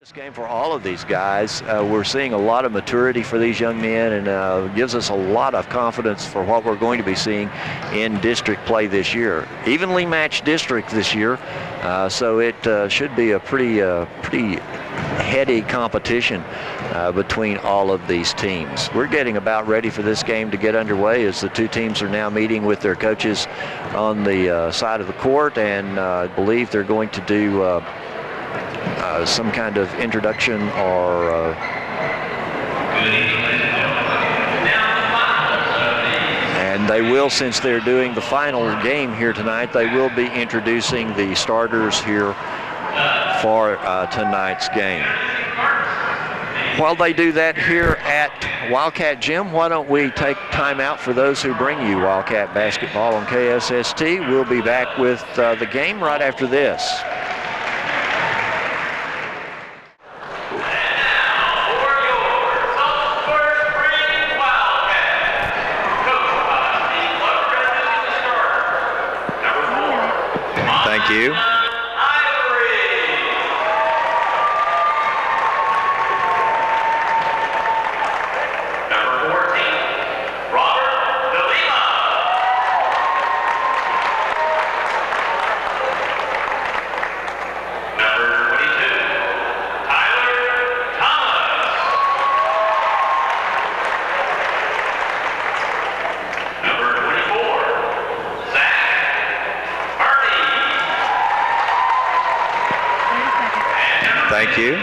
This game for all of these guys, we're seeing a lot of maturity for these young men, and gives us a lot of confidence for what we're going to be seeing in district play this year. Evenly matched district this year, so it should be a pretty heady competition between all of these teams. We're getting about ready for this game to get underway as the two teams are now meeting with their coaches on the side of the court, and I believe they're going to do some kind of introduction or and they will, since they're doing the final game here tonight, they will be introducing the starters here for tonight's game. While they do that here at Wildcat Gym, why don't we take time out for those who bring you Wildcat basketball on KSST. We'll be back with the game right after this. Thank you. Thank you.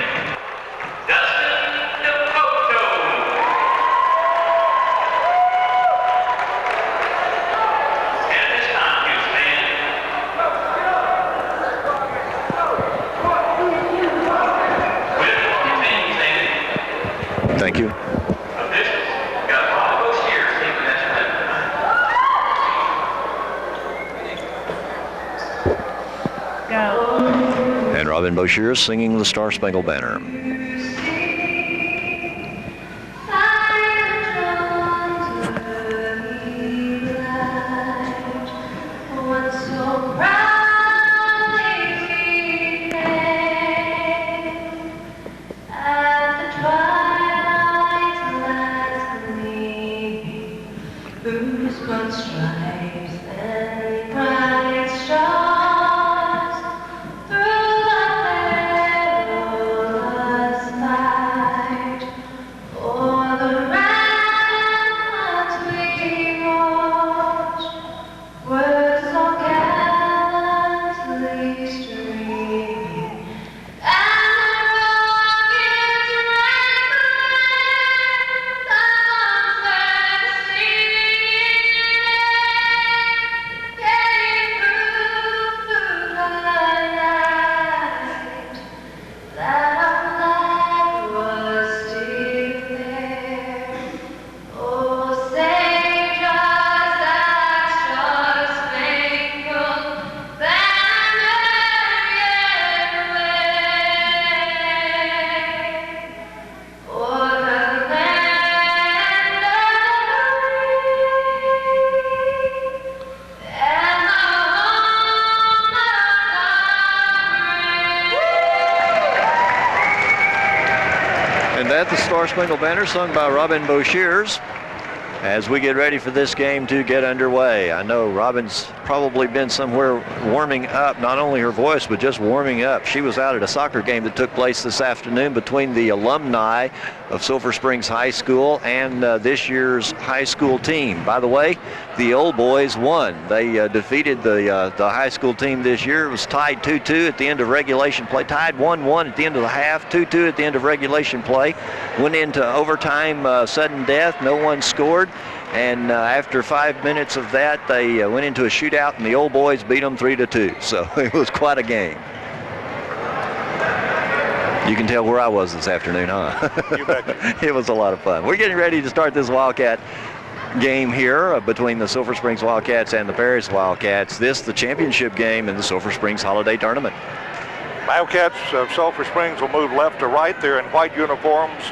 Thank you. And Robin Boshier singing the Star Spangled Banner. The Star Spangled Banner sung by Robin Boshiers as we get ready for this game to get underway. I know Robin's probably been somewhere warming up, not only her voice, but just warming up. She was out at a soccer game that took place this afternoon between the alumni of Sulphur Springs High School and this year's high school team. By the way, the old boys won. They defeated the high school team this year. It was tied 2-2 at the end of regulation play. Tied 1-1 at the end of the half, 2-2 at the end of regulation play. Went into overtime, sudden death. No one scored. And after 5 minutes of that, they went into a shootout, and the old boys beat them 3-2. So it was quite a game. You can tell where I was this afternoon, huh? You bet. It was a lot of fun. We're getting ready to start this Wildcat game here between the Sulphur Springs Wildcats and the Paris Wildcats. This, the championship game in the Sulphur Springs Holiday Tournament. Wildcats of Sulphur Springs will move left to right. They're in white uniforms.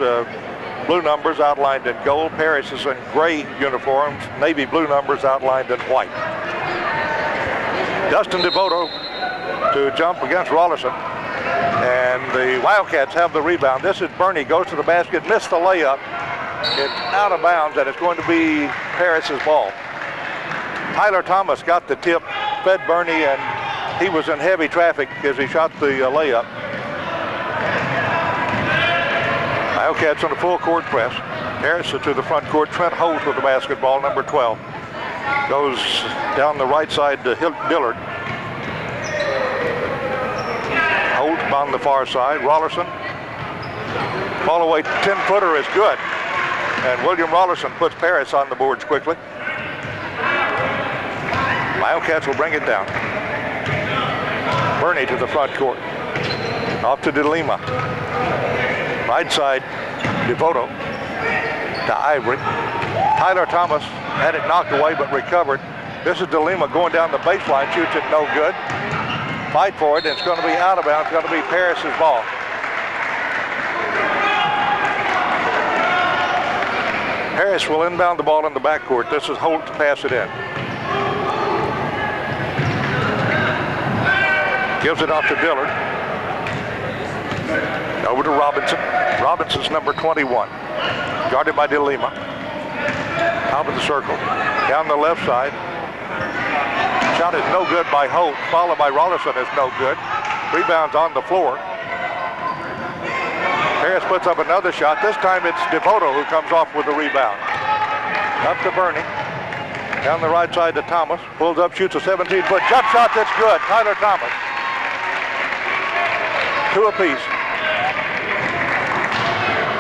Blue numbers outlined in gold. Paris is in gray uniforms, navy blue numbers outlined in white. Dustin DeVoto to jump against Rollison. And the Wildcats have the rebound. This is Bernie, goes to the basket, missed the layup. It's out of bounds, and it's going to be Paris's ball. Tyler Thomas got the tip, fed Bernie, and he was in heavy traffic as he shot the layup. Wildcats on a full court press. Harris to the front court. Trent Holt with the basketball, number 12. Goes down the right side to Dillard. Holt on the far side. Rollerson. Ball away, 10-footer is good. And William Rollerson puts Paris on the boards quickly. Wildcats will bring it down. Bernie to the front court. Off to DeLima. Right side, Devoto to Ivory. Tyler Thomas had it knocked away but recovered. This is DeLima going down the baseline, shoots it no good. Fight for it, and it's going to be out of bounds. It's going to be Paris's ball. Paris will inbound the ball in the backcourt. This is Holt to pass it in. Gives it off to Dillard. Over to Robinson. Robinson's number 21. Guarded by DeLima. Top of the circle. Down the left side. Shot is no good by Holt. Followed by Rollerson is no good. Rebounds on the floor. Harris puts up another shot. This time it's Devoto who comes off with the rebound. Up to Bernie. Down the right side to Thomas. Pulls up, shoots a 17-foot jump shot that's good. Tyler Thomas. 2 apiece.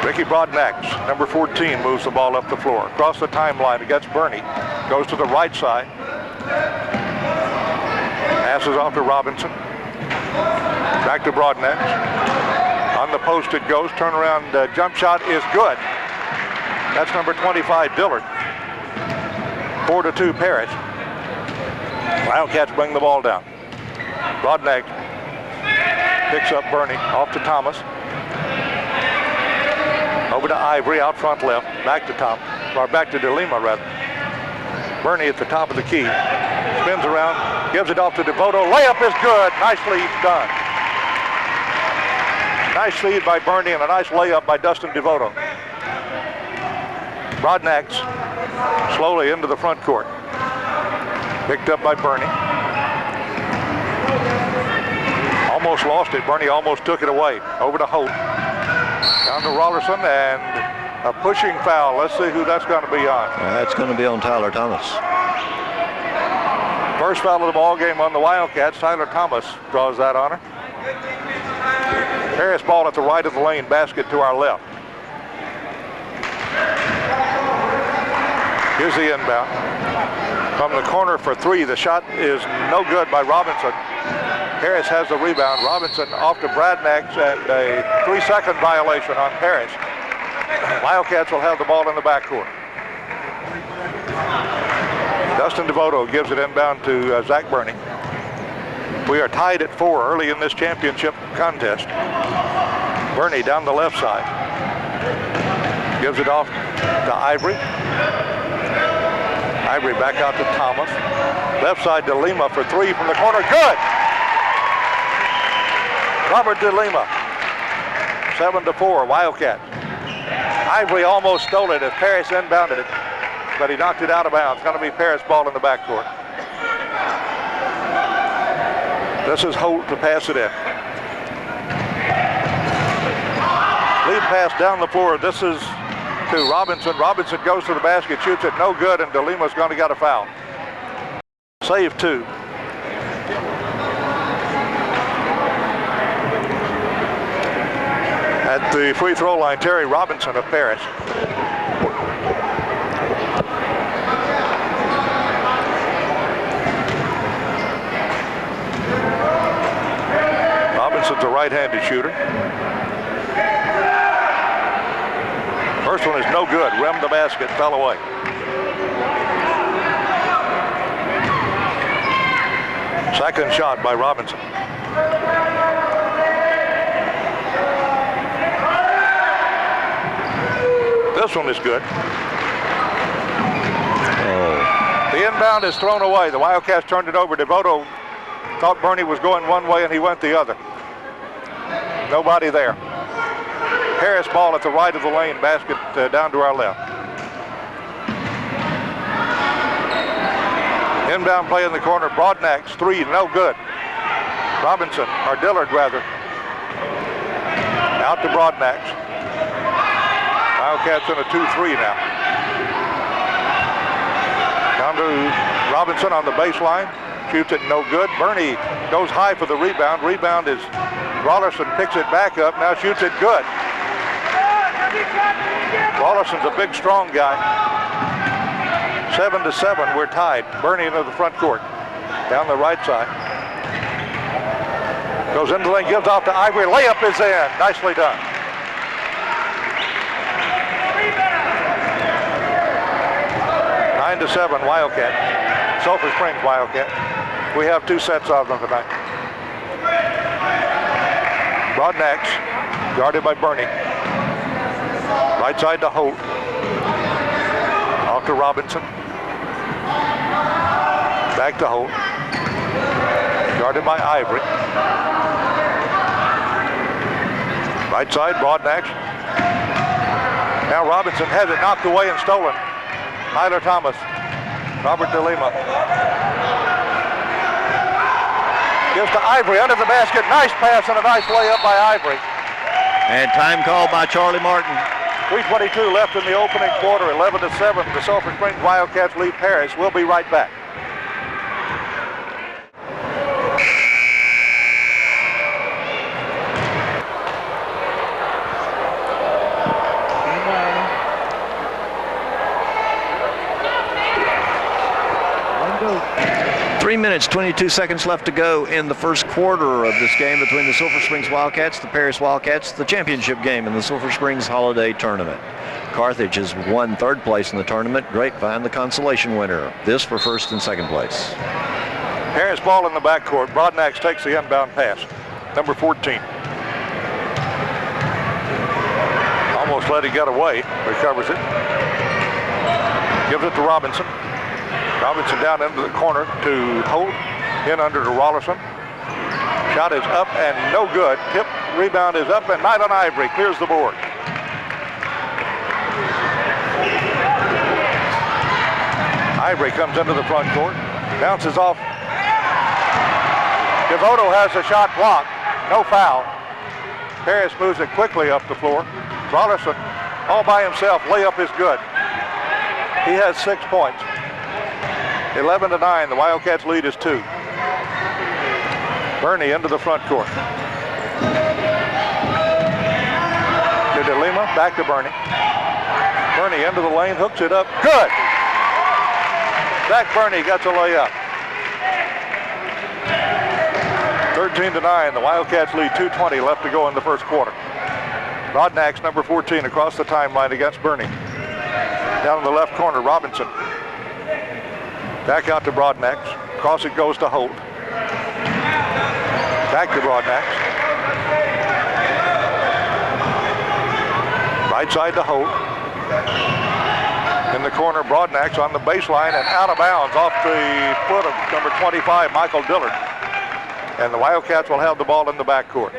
Ricky Broadnax, number 14, moves the ball up the floor. Across the timeline against Bernie. Goes to the right side. Passes off to Robinson. Back to Broadnax. On the post it goes. Turnaround jump shot is good. That's number 25, Dillard. 4-2 Paris. Wildcats bring the ball down. Broadnax picks up Bernie. Off to Thomas. Over to Ivory, out front left. Back to Tom, or back to DeLima rather. Bernie at the top of the key. Spins around, gives it off to Devoto. Layup is good. Nicely done. Nice feed by Bernie and a nice layup by Dustin Devoto. Broadnax slowly into the front court. Picked up by Bernie. Almost lost it. Bernie almost took it away. Over to Holt. Down to Rollerson, and a pushing foul. Let's see who that's going to be on. That's going to be on Tyler Thomas. First foul of the ball game on the Wildcats. Tyler Thomas draws that honor. Harris ball at the right of the lane, basket to our left. Here's the inbound. From the corner for 3, the shot is no good by Robinson. Harris has the rebound. Robinson off to Broadnax, and a 3-second violation on Paris. Wildcats will have the ball in the backcourt. Dustin Devoto gives it inbound to Zach Bernie. We are tied at 4 early in this championship contest. Bernie down the left side. Gives it off to Ivory. Ivory back out to Thomas. Left side to DeLima for 3 from the corner. Good! Robert DeLima. 7-4, Wildcat. Ivory almost stole it as Paris inbounded it, but he knocked it out of bounds. It's going to be Paris ball in the backcourt. This is Holt to pass it in. Lead pass down the floor. This is to Robinson. Robinson goes to the basket, shoots it no good, and DeLima's going to get a foul. Save 2. At the free throw line, Terry Robinson of Paris. Robinson's a right-handed shooter. First one is no good. Rimmed the basket, fell away. Second shot by Robinson. This one is good. Oh. The inbound is thrown away. The Wildcats turned it over. Devoto thought Bernie was going one way and he went the other. Nobody there. Harris ball at the right of the lane, basket down to our left. Inbound play in the corner, Broadnax, three, no good. Robinson, or Dillard rather. Out to Broadnax. Wildcats in a 2-3 now. Down to Robinson on the baseline. Shoots it, no good. Bernie goes high for the rebound. Rebound is Rollerson, picks it back up, now shoots it good. Rollerson's a big, strong guy. 7-7, we're tied. Bernie into the front court. Down the right side. Goes into the lane, gives off to Ivory. Layup is in. Nicely done. to 7 Wildcat. Sulphur Springs Wildcat. We have 2 sets of them tonight. Broadnax, guarded by Bernie. Right side to Holt. Off to Robinson. Back to Holt. Guarded by Ivory. Right side, Broadnax. Now Robinson has it knocked away and stolen. Tyler Thomas. Robert DeLima. Gives to Ivory under the basket. Nice pass and a nice layup by Ivory. And time called by Charlie Martin. 3:22 left in the opening quarter. 11-7. The Sulphur Springs Wildcats lead Paris. We'll be right back. Three minutes, 22 seconds left to go in the first quarter of this game between the Sulphur Springs Wildcats, the Paris Wildcats, the championship game in the Sulphur Springs Holiday Tournament. Carthage has won 3rd place in the tournament. Grapevine, the consolation winner. This for 1st and 2nd place. Paris ball in the backcourt. Broadnax takes the inbound pass. Number 14. Almost let it get away. Recovers it. Gives it to Robinson. Robinson down into the corner to Holt, in under to Rollerson. Shot is up and no good. Tip rebound is up and Knight on Ivory clears the board. Ivory comes into the front court, bounces off. Devoto has a shot blocked, no foul. Paris moves it quickly up the floor. Rollerson all by himself, layup is good. He has 6 points. 11-9, the Wildcats lead is 2. Bernie into the front court. To DeLima, back to Bernie. Bernie into the lane, hooks it up, good! Zach Bernie gets a layup. 13-9, the Wildcats lead 2:20 left to go in the first quarter. Broadnax, number 14, across the timeline against Bernie. Down in the left corner, Robinson. Back out to Broadnax. Across it goes to Holt. Back to Broadnax. Right side to Holt. In the corner, Broadnax on the baseline and out of bounds off the foot of number 25, Michael Dillard. And the Wildcats will have the ball in the backcourt.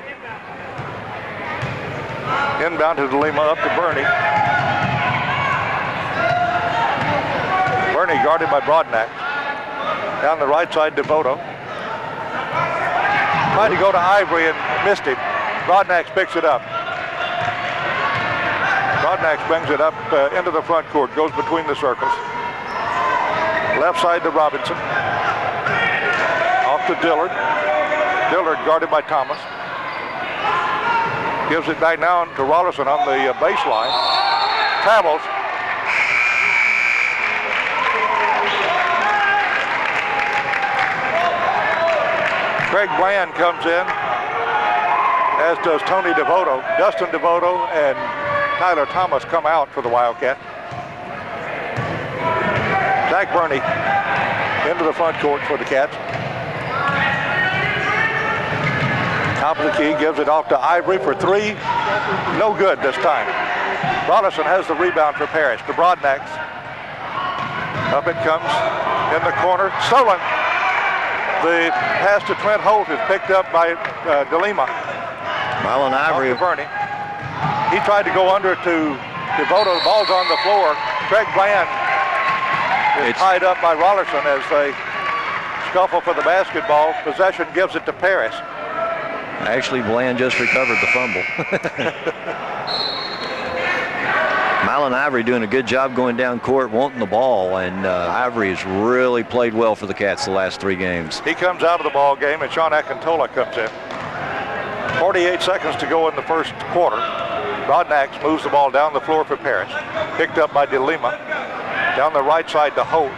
Inbound to DeLima, up to Bernie. Bernie guarded by Broadnax. Down the right side, Devoto. Tried to go to Ivory and missed him. Broadnax picks it up. Broadnax brings it up into the front court, goes between the circles. Left side to Robinson. Off to Dillard. Dillard guarded by Thomas. Gives it back now to Rollerson on the baseline. Travels. Craig Bland comes in, as does Tony Devoto. Dustin Devoto and Tyler Thomas come out for the Wildcat. Zach Bernie into the front court for the Cats. Top of the key, gives it off to Ivory for 3. No good this time. Rollerson has the rebound for Paris. To Broadnax. Up it comes in the corner. Stolen. The pass to Trent Holt is picked up by DeLima. Marlon Ivory. Off to Bernie. He tried to go under to Devoto. The ball's on the floor. Craig Bland is tied up by Rollerson as they scuffle for the basketball. Possession gives it to Paris. Actually, Bland just recovered the fumble. Marlon Ivory doing a good job going down court, wanting the ball, and Ivory has really played well for the Cats the last 3 games. He comes out of the ball game, and Sean Akintola comes in. 48 seconds to go in the first quarter. Rodnax moves the ball down the floor for Paris. Picked up by De Lima. Down the right side to Holt.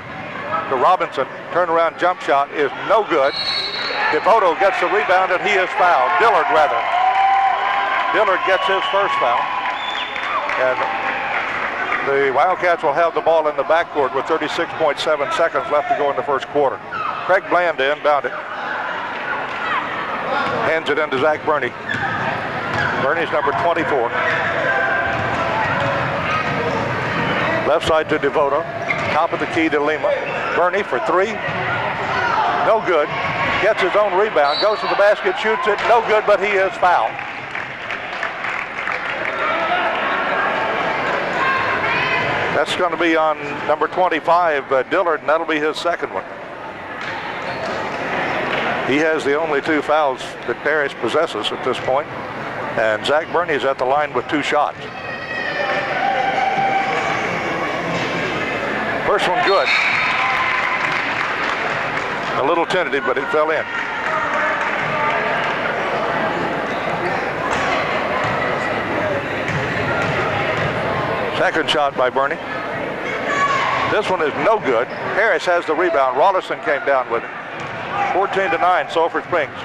To Robinson. Turnaround jump shot is no good. Devoto gets the rebound, and he is fouled. Dillard, rather. Dillard gets his first foul. And the Wildcats will have the ball in the backcourt with 36.7 seconds left to go in the first quarter. Craig Bland to inbound it. Hands it into Zach Burney. Burney's number 24. Left side to Devoto. Top of the key to Lima. Burney for 3. No good. Gets his own rebound. Goes to the basket, shoots it. No good, but he is fouled. That's going to be on number 25, Dillard, and that'll be his second one. He has the only 2 fouls that Paris possesses at this point. And Zach Burney is at the line with 2 shots. First one good. A little tentative, but it fell in. Second shot by Burney. This one is no good. Harris has the rebound. Rollerson came down with it. 14-9, Sulphur Springs.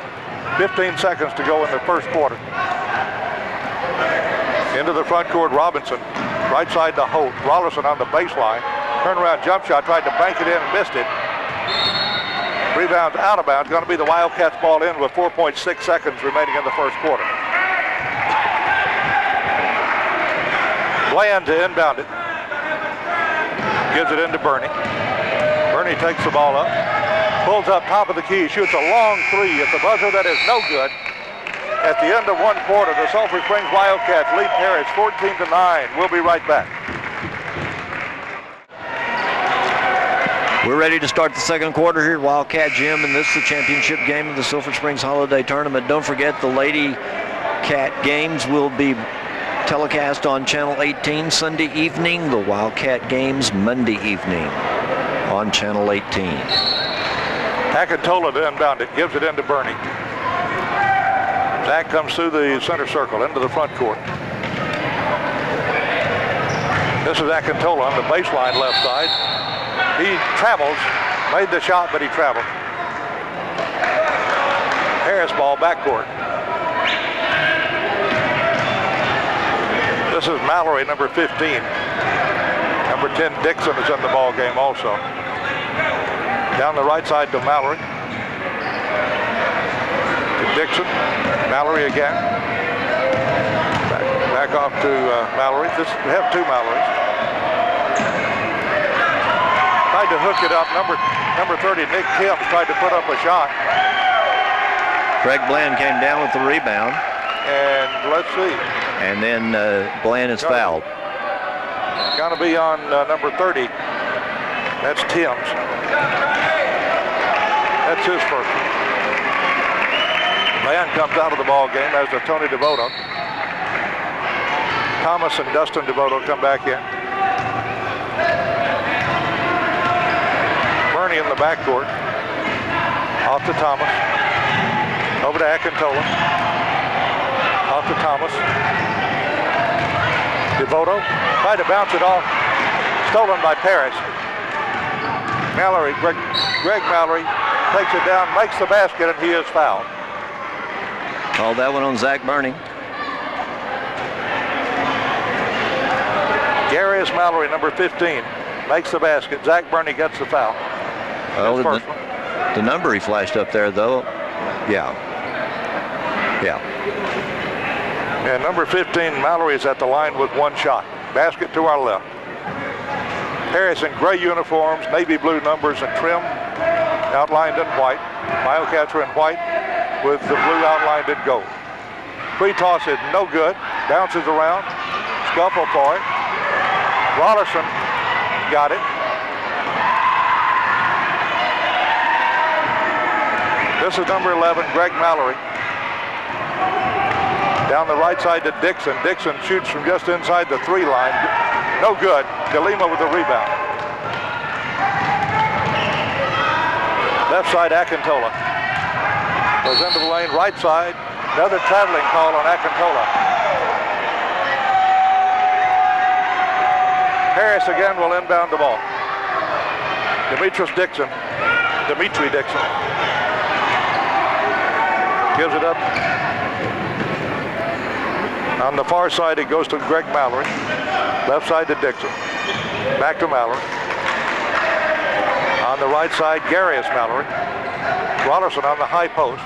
15 seconds to go in the first quarter. Into the front court, Robinson. Right side to Holt. Rollerson on the baseline. Turnaround jump shot, tried to bank it in and missed it. Rebound out of bounds. Going to be the Wildcats ball in with 4.6 seconds remaining in the first quarter. Bland to inbound it. Gives it into Burney. Burney takes the ball up. Pulls up top of the key. Shoots a long 3 at the buzzer. That is no good. At the end of one quarter, the Sulphur Springs Wildcats lead Paris 14-9. We'll be right back. We're ready to start the second quarter here at Wildcat Gym, and this is the championship game of the Sulphur Springs Holiday Tournament. Don't forget, the Lady Cat games will be telecast on Channel 18 Sunday evening. The Wildcat games Monday evening on Channel 18. Akintola to inbound it. Gives it into Burney. Zach comes through the center circle into the front court. This is Akintola on the baseline left side. He travels, made the shot, but he traveled. Harris ball backcourt. This is Mallory, number 15. Number 10, Dixon, is in the ball game also. Down the right side to Mallory. To Dixon. Mallory again. Back off to Mallory. We have 2 Mallorys. Tried to hook it up. Number 30, Nick Tim, tried to put up a shot. Craig Bland came down with the rebound. And let's see. And then Bland is fouled. Going to be on number 30. That's Tim's. That's his first one. Bland comes out of the ball game as does Tony Devoto. Thomas and Dustin Devoto come back in. Burney in the backcourt. Off to Thomas. Over to Akintola. Off to Thomas. Devoto tried to bounce it off. Stolen by Paris. Mallory, Greg Mallory takes it down, makes the basket, and he is fouled. Called that one on Zach Burney. Garius Mallory, number 15, makes the basket. Zach Burney gets the foul. Well, the number he flashed up there, though, yeah. And number 15, Mallory, is at the line with 1 shot. Basket to our left. Harris in gray uniforms, navy blue numbers and trim, outlined in white. Wildcats are in white with the blue outlined in gold. Free toss is no good. Bounces around. Scuffle for it. Rollerson got it. This is number 11, Greg Mallory. Down the right side to Dixon. Dixon shoots from just inside the 3 line. No good. DeLima with the rebound. Left side, Akintola. Goes into the lane, right side. Another traveling call on Akintola. Harris again will inbound the ball. Dimitri Dixon. Gives it up. On the far side, it goes to Greg Mallory. Left side to Dixon. Back to Mallory. On the right side, Garius Mallory. Rollerson on the high post.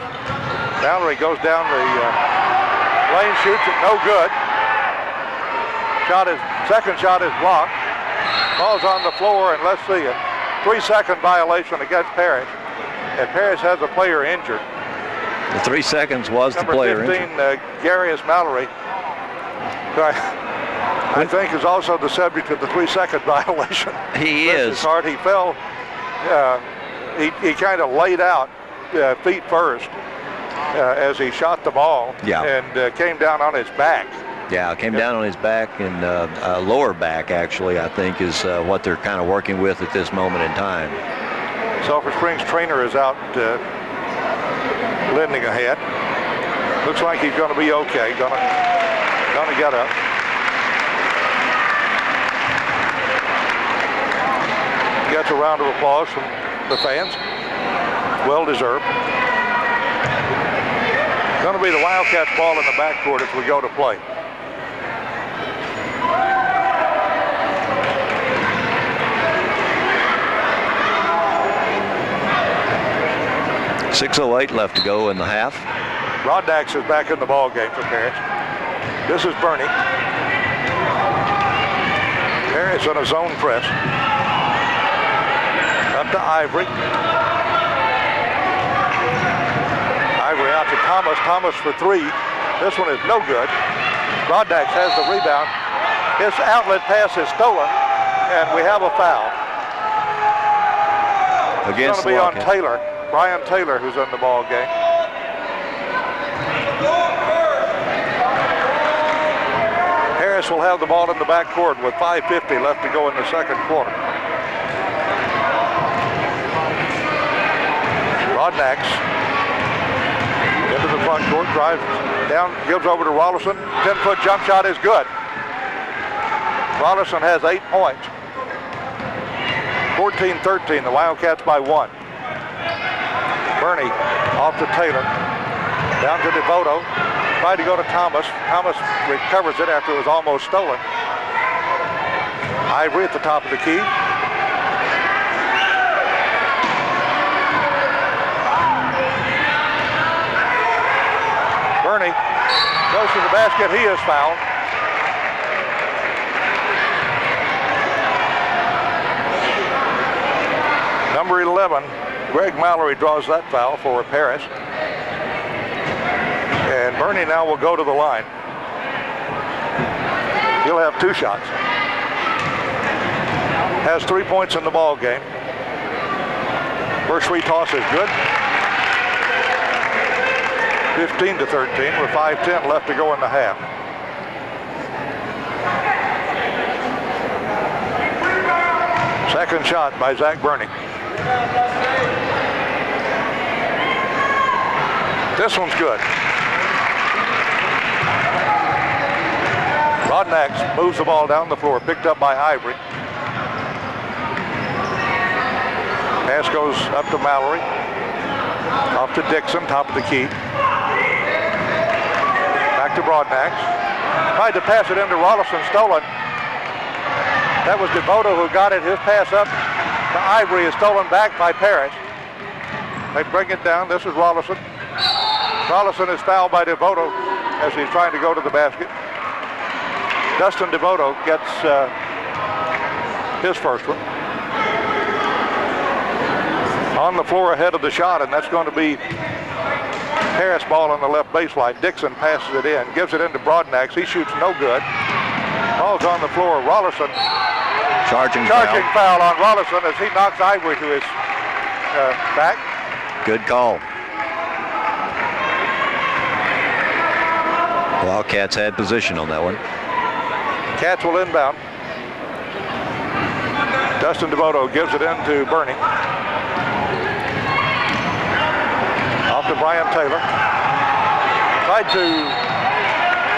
Mallory goes down the lane, shoots it, no good. Second shot is blocked. Ball's on the floor, and let's see it. 3-second violation against Parrish. And Parrish has a player injured. The 3 seconds was Number the player 15, Garius Mallory, who I think is also the subject of the 3-second violation. He is. Hard. He fell. He kind of laid out feet first as he shot the ball. Yeah. And came down on his back. Yeah, came down on his back and lower back, actually, I think is what they're kind of working with at this moment in time. Sulphur Springs trainer is out lending a hand. Looks like he's going to be okay. Gonna get up. Gets a round of applause from the fans. Well deserved. Going to be the Wildcats ball in the backcourt as we go to play. .608 left to go in the half. Rodnax is back in the ball game for Parrish. This is Bernie. Parrish on a zone press. Up to Ivory. Ivory out to Thomas. Thomas for 3. This one is no good. Rodnax has the rebound. His outlet pass is stolen, and we have a foul. Against it's going to be on Taylor. Brian Taylor, who's in the ball game. Harris will have the ball in the backcourt with 5:50 left to go in the second quarter. Rodnax into the front court, drives down, gives over to Rollerson. 10-foot jump shot is good. Rollerson has 8 points. 14-13, the Wildcats by 1. Bernie off to Taylor, down to DeVoto, tried to go to Thomas. Thomas recovers it after it was almost stolen. Ivory at the top of the key. Bernie goes to the basket. He is fouled. Number 11. Greg Mallory draws that foul for Parrish. And Bernie now will go to the line. He'll have 2 shots. Has 3 points in the ball game. First free toss is good. 15-13 with 5:10 left to go in the half. Second shot by Zach Bernie. This one's good. Rodnax moves the ball down the floor, picked up by Ivory. Pass goes up to Mallory. Off to Dixon, top of the key. Back to Rodnax. Tried to pass it into Rollerson, stolen. That was DeVoto who got it. His pass up to Ivory is stolen back by Parrish. They bring it down. This is Rollerson. Rollerson is fouled by DeVoto as he's trying to go to the basket. Dustin DeVoto gets his first one. On the floor ahead of the shot, and that's going to be Harris ball on the left baseline. Dixon passes it in, gives it into Broadnax. He shoots no good. Ball's on the floor. Rollerson. Charging foul on Rollerson as he knocks Ivory to his back. Good call. Wildcats had position on that one. Cats will inbound. Dustin DeVoto gives it into Bernie. Off to Brian Taylor. Tried to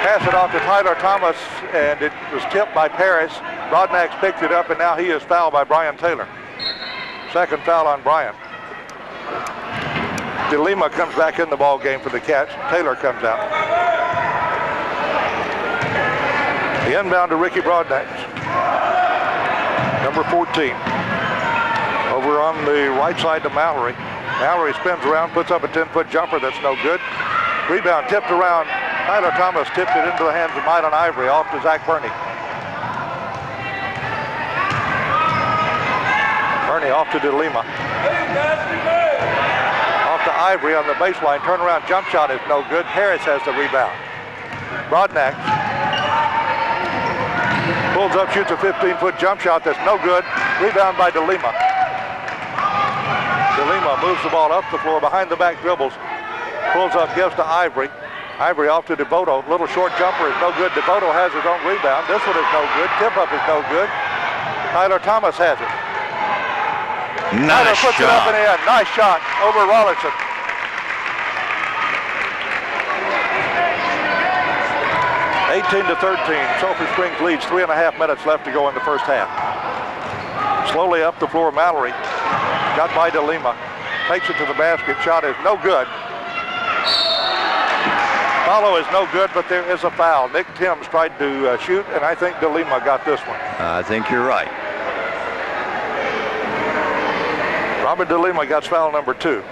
pass it off to Tyler Thomas, and it was tipped by Paris. Broadnax picked it up, and now he is fouled by Brian Taylor. Second foul on Brian. DeLima comes back in the ball game for the Cats. Taylor comes out. The inbound to Ricky Broadnax. Number 14. Over on the right side to Mallory. Mallory spins around, puts up a 10-foot jumper that's no good. Rebound tipped around. Tyler Thomas tipped it into the hands of Mylon Ivory, off to Zach Burney. Burney off to DeLima. Off to Ivory on the baseline. Turnaround jump shot is no good. Harris has the rebound. Broadnax pulls up, shoots a 15-foot jump shot that's no good. Rebound by DeLima. DeLima moves the ball up the floor, behind the back dribbles. Pulls up, gives to Ivory. Ivory off to DeVoto. Little short jumper is no good. DeVoto has his own rebound. This one is no good. Tip up is no good. Tyler Thomas has it. Tyler puts it up and in. Nice shot over Rollerson. (18-13). Sulphur Springs leads. 3.5 minutes left to go in the first half. Slowly up the floor, Mallory. Got by DeLima. Takes it to the basket. Shot is no good. Follow is no good, but there is a foul. Nick Timms tried to shoot, and I think DeLima got this one. I think you're right. Robert DeLima got foul number 2.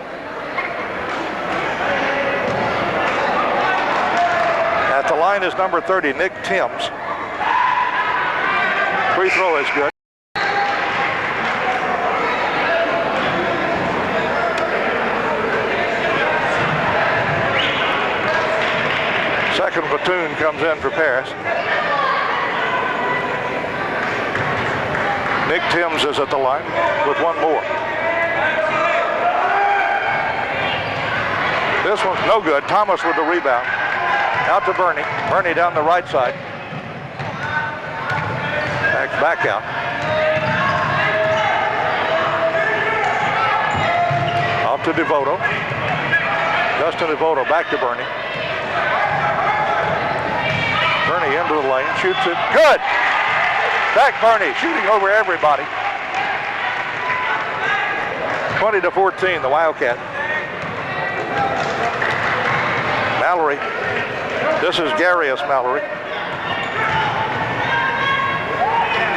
At the line is number 30, Nick Timms. Free throw is good. Second platoon comes in for Paris. Nick Timms is at the line with one more. This one's no good. Thomas with the rebound. Out to Bernie. Bernie down the right side. Backs back out. Off to DeVoto. Dustin DeVoto back to Bernie. Bernie into the lane. Shoots it. Good! Back Bernie shooting over everybody. 20-14, the Wildcat. Mallory. This is Garius Mallory.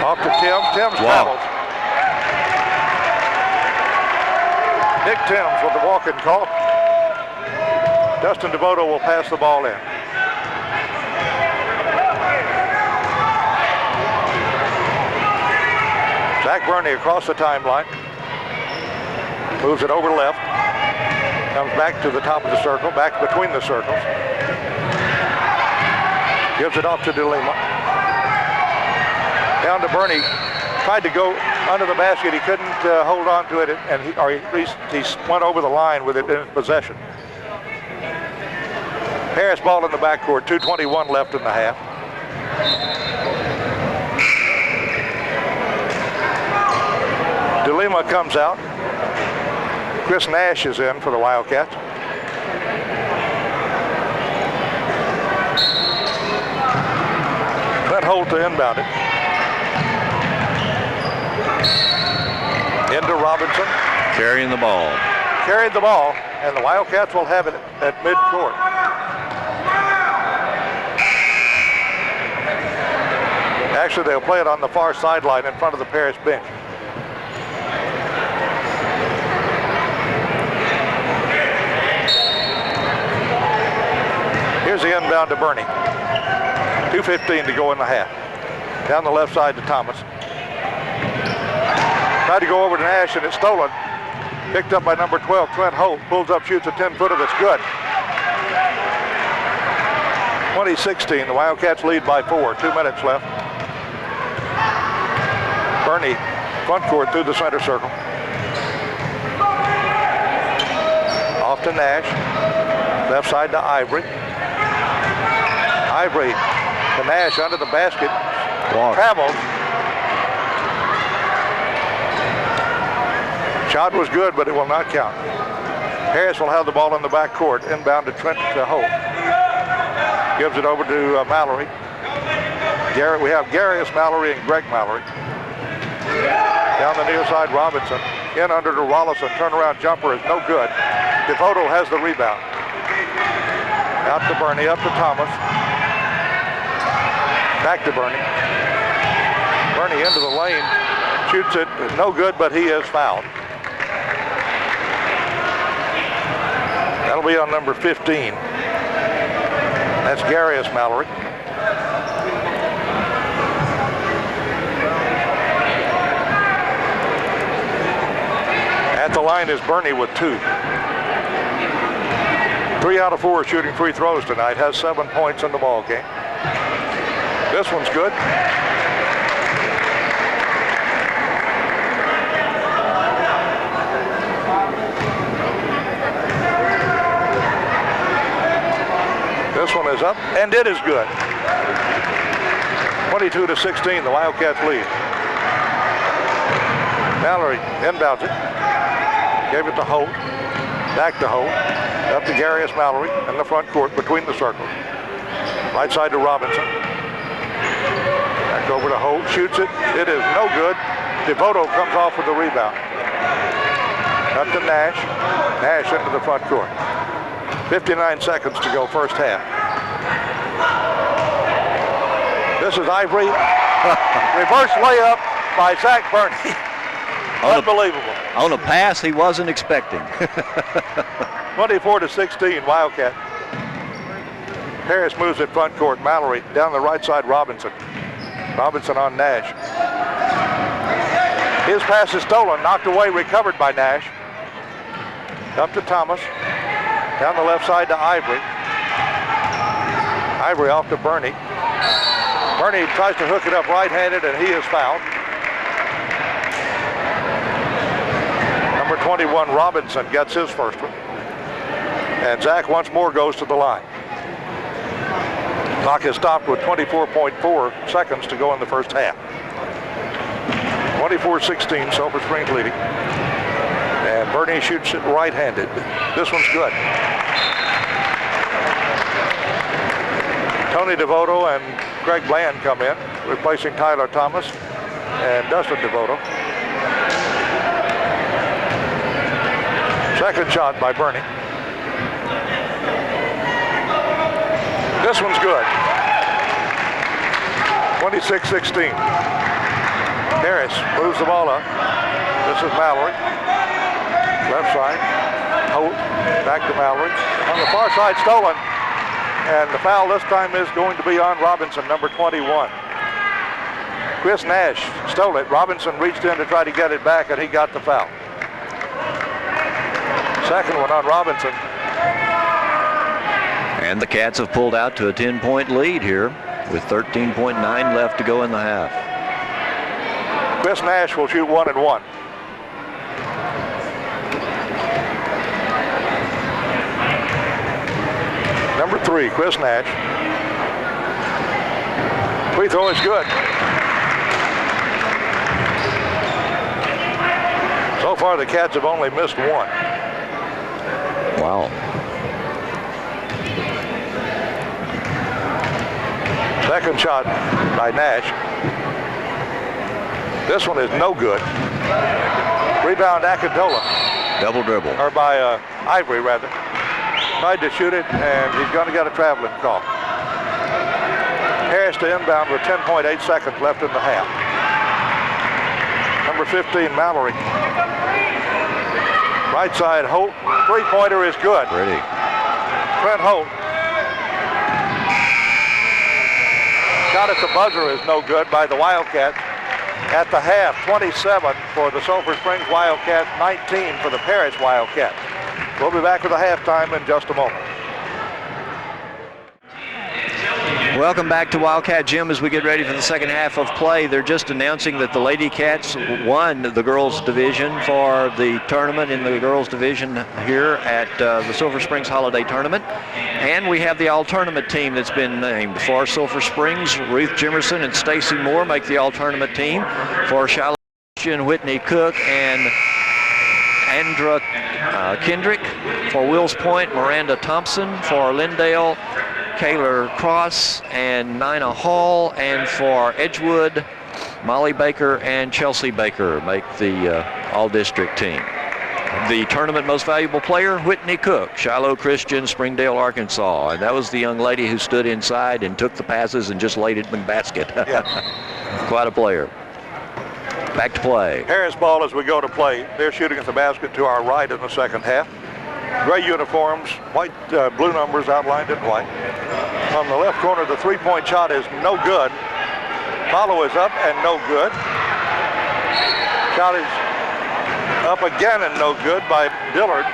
Off to Timms. Timms travels. Nick Timms with the walk-in call. Dustin DeVoto will pass the ball in. Zach Burney across the timeline. Moves it over left. Comes back to the top of the circle, back between the circles. Gives it off to DeLima. Down to Burney. Tried to go under the basket. He couldn't hold on to it, and he went over the line with it in his possession. Harris ball in the backcourt. 2:21 left in the half. DeLima comes out. Chris Nash is in for the Wildcats. Clint Holt to inbound it. Into Robinson. Carrying the ball. Carried the ball, and the Wildcats will have it at midcourt. Actually, they'll play it on the far sideline in front of the Paris bench. Here's the inbound to Burney. 2:15 to go in the half. Down the left side to Thomas. Tried to go over to Nash, and it's stolen. Picked up by number 12, Clint Holt. Pulls up, shoots a 10-footer that's good. 20-16, the Wildcats lead by 4, 2 minutes left. Bernie, front court through the center circle. Off to Nash, left side to Ivory. Ivory to Nash under the basket, travels. Shot was good, but it will not count. Harris will have the ball in the back court, inbound to Trent to Holt. Gives it over to Mallory. We have Garius Mallory and Greg Mallory. Down the near side, Robinson. In under to Rollison. Turnaround jumper is no good. Devoto has the rebound. Out to Bernie, up to Thomas. Back to Bernie. Bernie into the lane. Shoots it, no good, but he is fouled. That'll be on number 15. That's Garius Mallory. At the line is Bernie with 2. 3 out of 4 shooting free throws tonight. Has 7 points in the ball game. This one's good. This one is up, and it is good. 22-16, the Wildcats lead. Mallory inbounds it. Gave it to Holt. Back to Holt. Up to Garius Mallory in the front court between the circles. Right side to Robinson. Back over to Holt. Shoots it. It is no good. Devoto comes off with the rebound. Up to Nash. Nash into the front court. 59 seconds to go, first half. This is Ivory. Reverse layup by Zach Bernie. Unbelievable. On a pass he wasn't expecting. 24-16, Wildcat. Harris moves it front court. Mallory down the right side, Robinson. Robinson on Nash. His pass is stolen, knocked away, recovered by Nash. Up to Thomas. Down the left side to Ivory. Ivory off to Bernie. Bernie tries to hook it up right-handed, and he is fouled. Number 21, Robinson, gets his first one. And Zach once more goes to the line. Clock is stopped with 24.4 seconds to go in the first half. 24-16, Sulphur Springs leading. And Bernie shoots it right-handed. This one's good. Tony Devoto and Greg Bland come in, replacing Tyler Thomas and Dustin Devoto. Second shot by Bernie. This one's good. 26-16. Harris moves the ball up. This is Mallory. Left side. Holt. Back to Mallory. On the far side, stolen. And the foul this time is going to be on Robinson, number 21. Chris Nash stole it. Robinson reached in to try to get it back, and he got the foul. Second one on Robinson. And the Cats have pulled out to a 10-point lead here with 13.9 left to go in the half. Chris Nash will shoot 1 and 1. Number 3, Chris Nash. Free throw is good. So far, the Cats have only missed 1. Wow. Second shot by Nash. This one is no good. Rebound Akintola. Double dribble. Or by Ivory, rather. Tried to shoot it, and he's going to get a traveling call. Harris to inbound with 10.8 seconds left in the half. Number 15, Mallory. Right side, Holt. Three-pointer is good. Pretty. Trent Holt. Shot at the buzzer is no good by the Wildcats. At the half, 27 for the Sulphur Springs Wildcats, 19 for the Paris Wildcats. We'll be back with the halftime in just a moment. Welcome back to Wildcat Gym as we get ready for the second half of play. They're just announcing that the Lady Cats won the girls division for the tournament in the girls division here at the Sulphur Springs Holiday Tournament. And we have the all-tournament team that's been named. For Sulphur Springs, Ruth Jimerson and Stacy Moore make the all-tournament team. For Shiloh Christian, Whitney Cook and Andra Kendrick. For Wills Point, Miranda Thompson. For Lindale, Kaylor Cross and Nina Hall, and for Edgewood, Molly Baker and Chelsea Baker make the all-district team. The tournament most valuable player, Whitney Cook, Shiloh Christian, Springdale, Arkansas. And that was the young lady who stood inside and took the passes and just laid it in the basket. Yeah. Quite a player. Back to play. Harris ball as we go to play. They're shooting at the basket to our right in the second half. Gray uniforms, white, blue numbers outlined in white. On the left corner, the three-point shot is no good. Follow is up and no good. Shot is up again and no good by Dillard.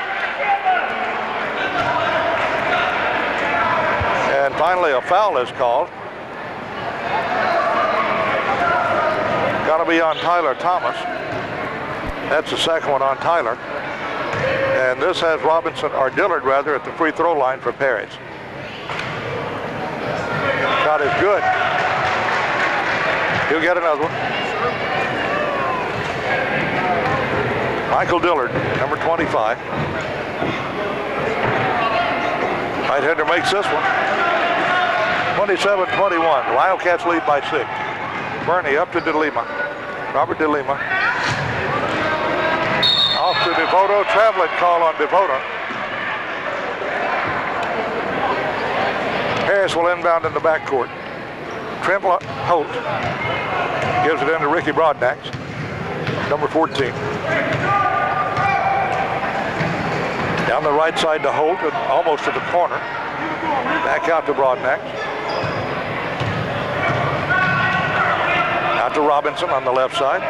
And finally, a foul is called. Got to be on Tyler Thomas. That's the second one on Tyler. And this has Robinson, or Dillard rather, at the free throw line for Paris. Shot is good. He'll get another one. Michael Dillard, number 25. Right-hander makes this one. 27-21. Wildcats lead by 6. Bernie up to DeLima. Robert DeLima. Off to Devoto. Traveling call on Devoto. Harris will inbound in the backcourt. Trent Holt gives it in to Ricky Broadnax, number 14. Down the right side to Holt, and almost to the corner. Back out to Broadnax. Out to Robinson on the left side.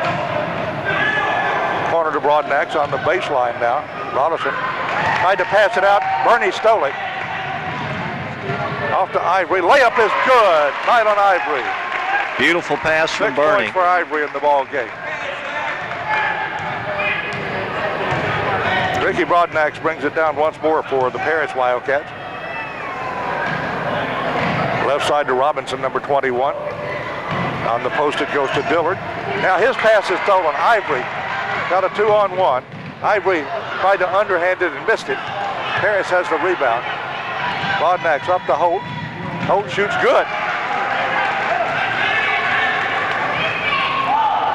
Corner to Broadnax on the baseline now. Robinson tried to pass it out. Bernie stole it. Off to Ivory. Layup is good. Nylon Ivory. Beautiful pass from Bernie. 6 points for Ivory in the ball game. Ricky Broadnax brings it down once more for the Paris Wildcats. Left side to Robinson, number 21. On the post it goes to Dillard. Now his pass is stolen. Ivory got a 2-on-1. Ivory tried to underhand it and missed it. Paris has the rebound. Broadnax up to Holt. Holt shoots good.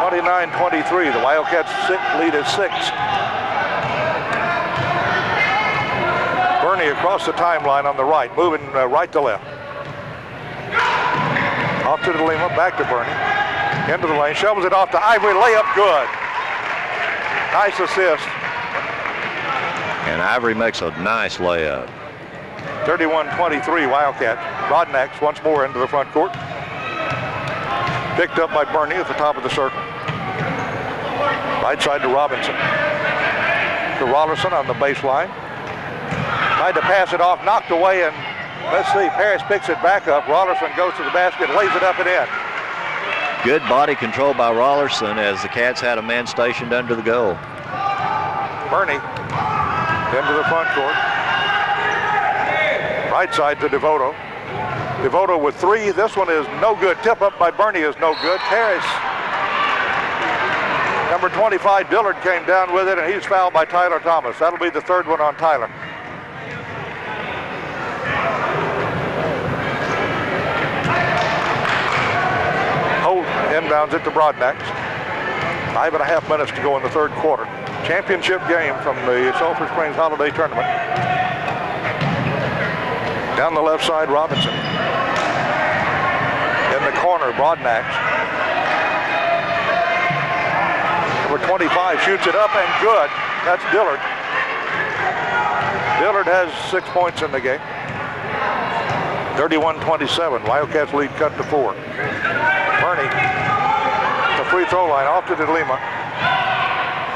29-23. The Wildcats lead is 6. Bernie across the timeline on the right, moving right to left. Off to DeLima, back to Bernie. Into the lane, shovels it off to Ivory. Layup good. Nice assist. And Ivory makes a nice layup. 31-23 Wildcats. Broadnax once more into the front court. Picked up by Bernie at the top of the circle. Right side to Robinson. To Rollerson on the baseline. Tried to pass it off, knocked away, and let's see, Paris picks it back up. Rollerson goes to the basket, lays it up and in. Good body control by Rollerson as the Cats had a man stationed under the goal. Bernie into the front court. Right side to Devoto. Devoto with 3. This one is no good. Tip up by Bernie is no good. Paris, number 25, Dillard came down with it, and he's fouled by Tyler Thomas. That'll be the third one on Tyler. Holt inbounds it to Broadnax. 5.5 minutes to go in the third quarter. Championship game from the Sulphur Springs Holiday Tournament. Down the left side, Robinson. In the corner, Broadnax. Number 25 shoots it up and good. That's Dillard. Dillard has 6 points in the game. 31-27. Wildcats lead cut to 4. Bernie, the free throw line, off to DeLima.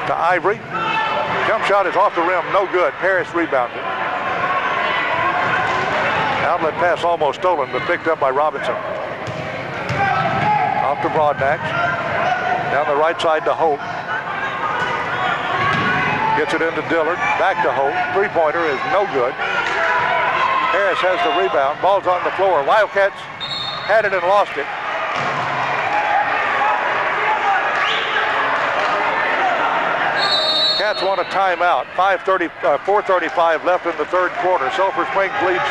To Ivory. Jump shot is off the rim, no good. Paris rebounded. Outlet pass almost stolen, but picked up by Robinson. Off to Broadnax. Down the right side to Holt. Gets it into Dillard. Back to Holt. Three-pointer is no good. Harris has the rebound. Ball's on the floor. Wildcats had it and lost it. Cats want a timeout. 4:35 left in the third quarter. Sulphur Springs leads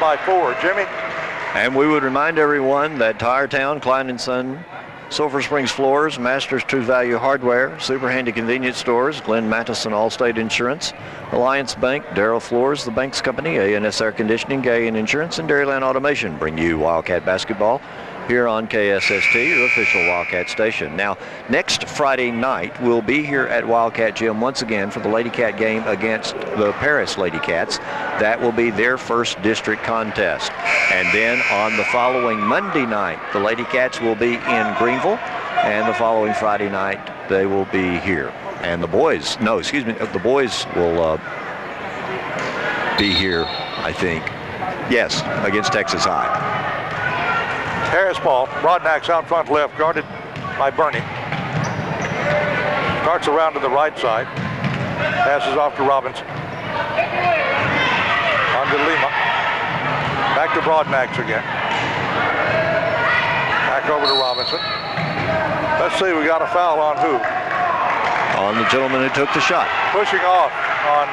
by 4. Jimmy? And we would remind everyone that Tire Town, Klein & Son, Sulphur Springs Floors, Masters True Value Hardware, Super Handy Convenience Stores, Glenn Mattison Allstate Insurance, Alliance Bank, Darrell Floors, the Banks Company, A&S Air Conditioning, Gay and Insurance, and Dairyland Automation bring you Wildcat basketball here on KSST, your official Wildcat station. Now, next Friday night, we'll be here at Wildcat Gym once again for the Lady Cat game against the Paris Lady Cats. That will be their first district contest. And then on the following Monday night, the Lady Cats will be in Greenville, and the following Friday night, they will be here. And the boys, the boys will be here, I think. Yes, against Texas High. Harris ball. Broadnax out front left, guarded by Bernie. Starts around to the right side. Passes off to Robinson. On to Lima. Back to Broadnax again. Back over to Robinson. Let's see, we got a foul on who? On the gentleman who took the shot. Pushing off on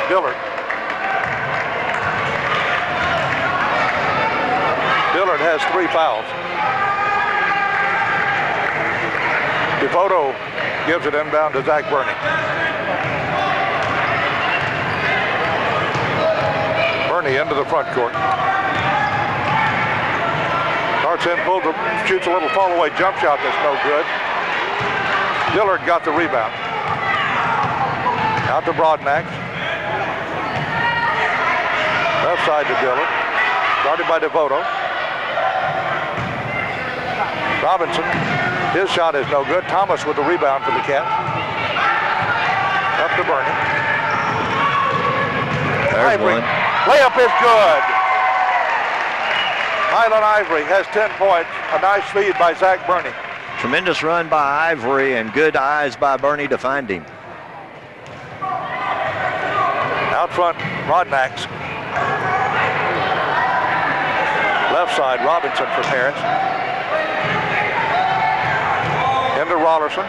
Dillard. Dillard has 3 fouls. DeVoto gives it inbound to Zach Burney. Burney into the front court. Starts in, shoots a little fall-away jump shot that's no good. Dillard got the rebound. Out to Broadnax. Left side to Dillard. Guarded by DeVoto. Robinson, his shot is no good. Thomas with the rebound for the Cats. Up to Bernie. There's Ivory. one. Layup is good. Highland Ivory has 10 points. A nice feed by Zach Burney. Tremendous run by Ivory and good eyes by Bernie to find him. Out front, Broadnax. Left side, Robinson for Paris. Into Rollerson.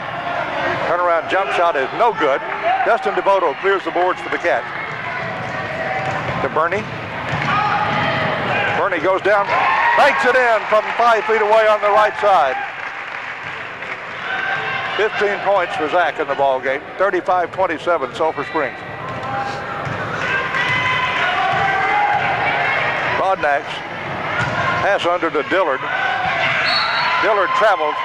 Turnaround jump shot is no good. Dustin DeVoto clears the boards for the Cats. To Bernie. Bernie goes down, banks it in from 5 feet away on the right side. 15 points for Zach in the ball game. 35-27, Sulphur Springs. Broadnax. Pass under to Dillard. Dillard travels.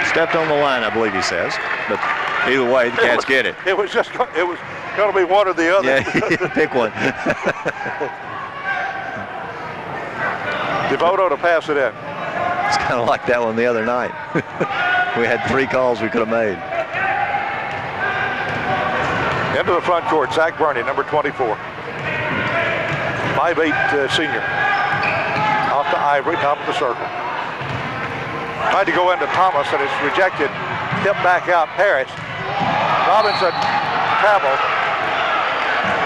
Stepped on the line, I believe he says. But either way, the Cats get it. It was going to be one or the other. Yeah, pick one. DeVoto to pass it in. It's kind of like that one the other night. We had 3 calls we could have made. Into the front court, Zach Burney, number 24. 5'8" senior. Off to Ivory, top of the circle. Tried to go into Thomas, and it's rejected. Tip back out, Paris. Robinson traveled.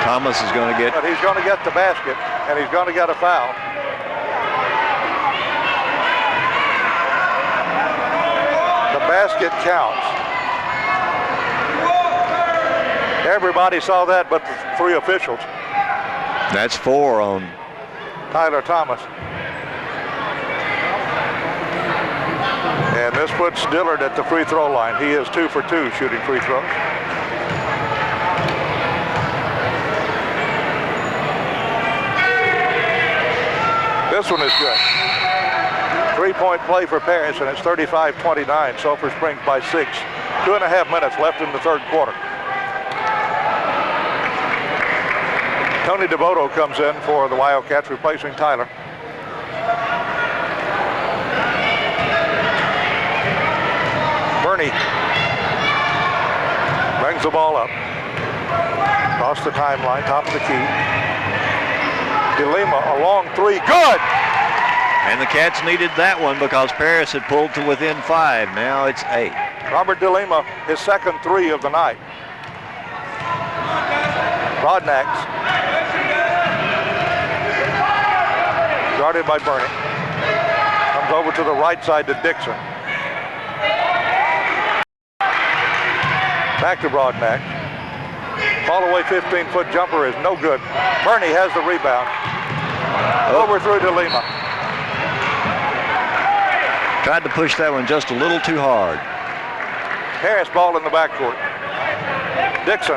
Thomas is going to get... But he's going to get the basket, and he's going to get a foul. The basket counts. Everybody saw that but the 3 officials. That's 4 on Tyler Thomas. And this puts Dillard at the free throw line. He is 2 for 2 shooting free throws. This one is good. 3-point play for Paris, and it's 35-29. Sulphur Springs by 6. 2.5 minutes left in the third quarter. Tony DeVoto comes in for the Wildcats, replacing Tyler. Burney brings the ball up. Across the timeline, top of the key. DeLima, a long three, good! And the Cats needed that one because Paris had pulled to within 5. Now it's 8. Robert DeLima, his second three of the night. Rodnax. Guarded by Bernie. Comes over to the right side to Dixon. Back to Rodnax. Fall away 15-foot jumper is no good. Bernie has the rebound. Overthrew DeLima. Tried to push that one just a little too hard. Harris ball in the backcourt. Dixon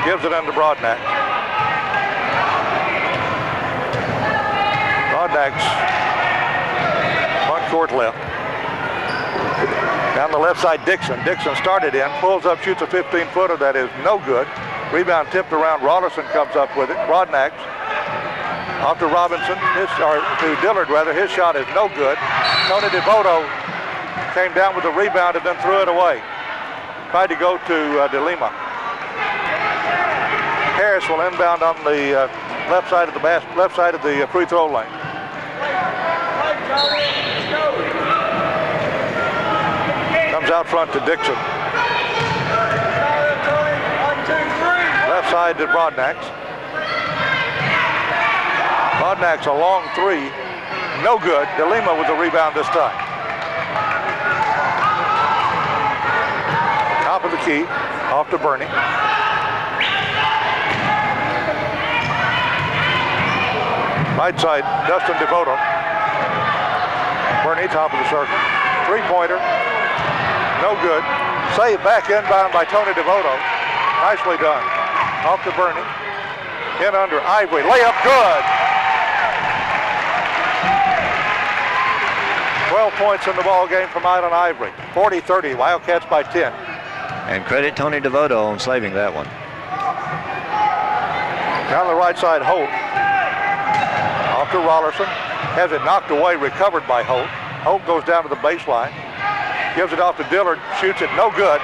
gives it into Rodnax. Rodnax, front court left. Down the left side, Dixon. Dixon started in, pulls up, shoots a 15-footer that is no good. Rebound tipped around. Rollerson comes up with it. Rodnax off to Robinson, to Dillard rather. His shot is no good. Tony DeVoto came down with the rebound and then threw it away. Tried to go to DeLima. Harris will inbound on the left side of the free throw line. Comes out front to Dixon. Left side to Rodnax. Rodnax a long three, no good. DeLima with the rebound this time. Top of the key, off to Bernie. Right side, Dustin DeVoto. Bernie, top of the circle. Three-pointer, no good. Save back inbound by Tony DeVoto. Nicely done. Off to Bernie. In under Ivory, layup good. 12 points in the ball game from Island Ivory. 40-30, Wildcats by 10. And credit Tony DeVoto on saving that one. Down the right side, Holt. Off to Rollerson. Has it knocked away, recovered by Holt. Holt goes down to the baseline. Gives it off to Dillard, shoots it, no good.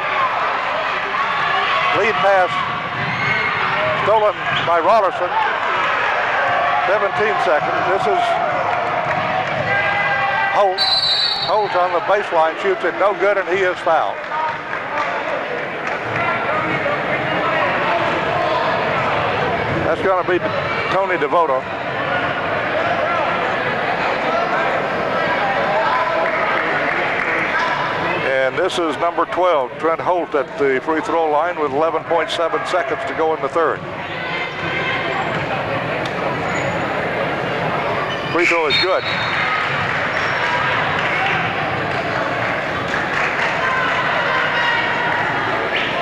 Lead pass stolen by Rollerson. 17 seconds. This is Holt. Holt on the baseline, shoots it, no good, and he is fouled. That's going to be Tony DeVoto. And this is number 12, Trent Holt at the free throw line with 11.7 seconds to go in the third. Free throw is good.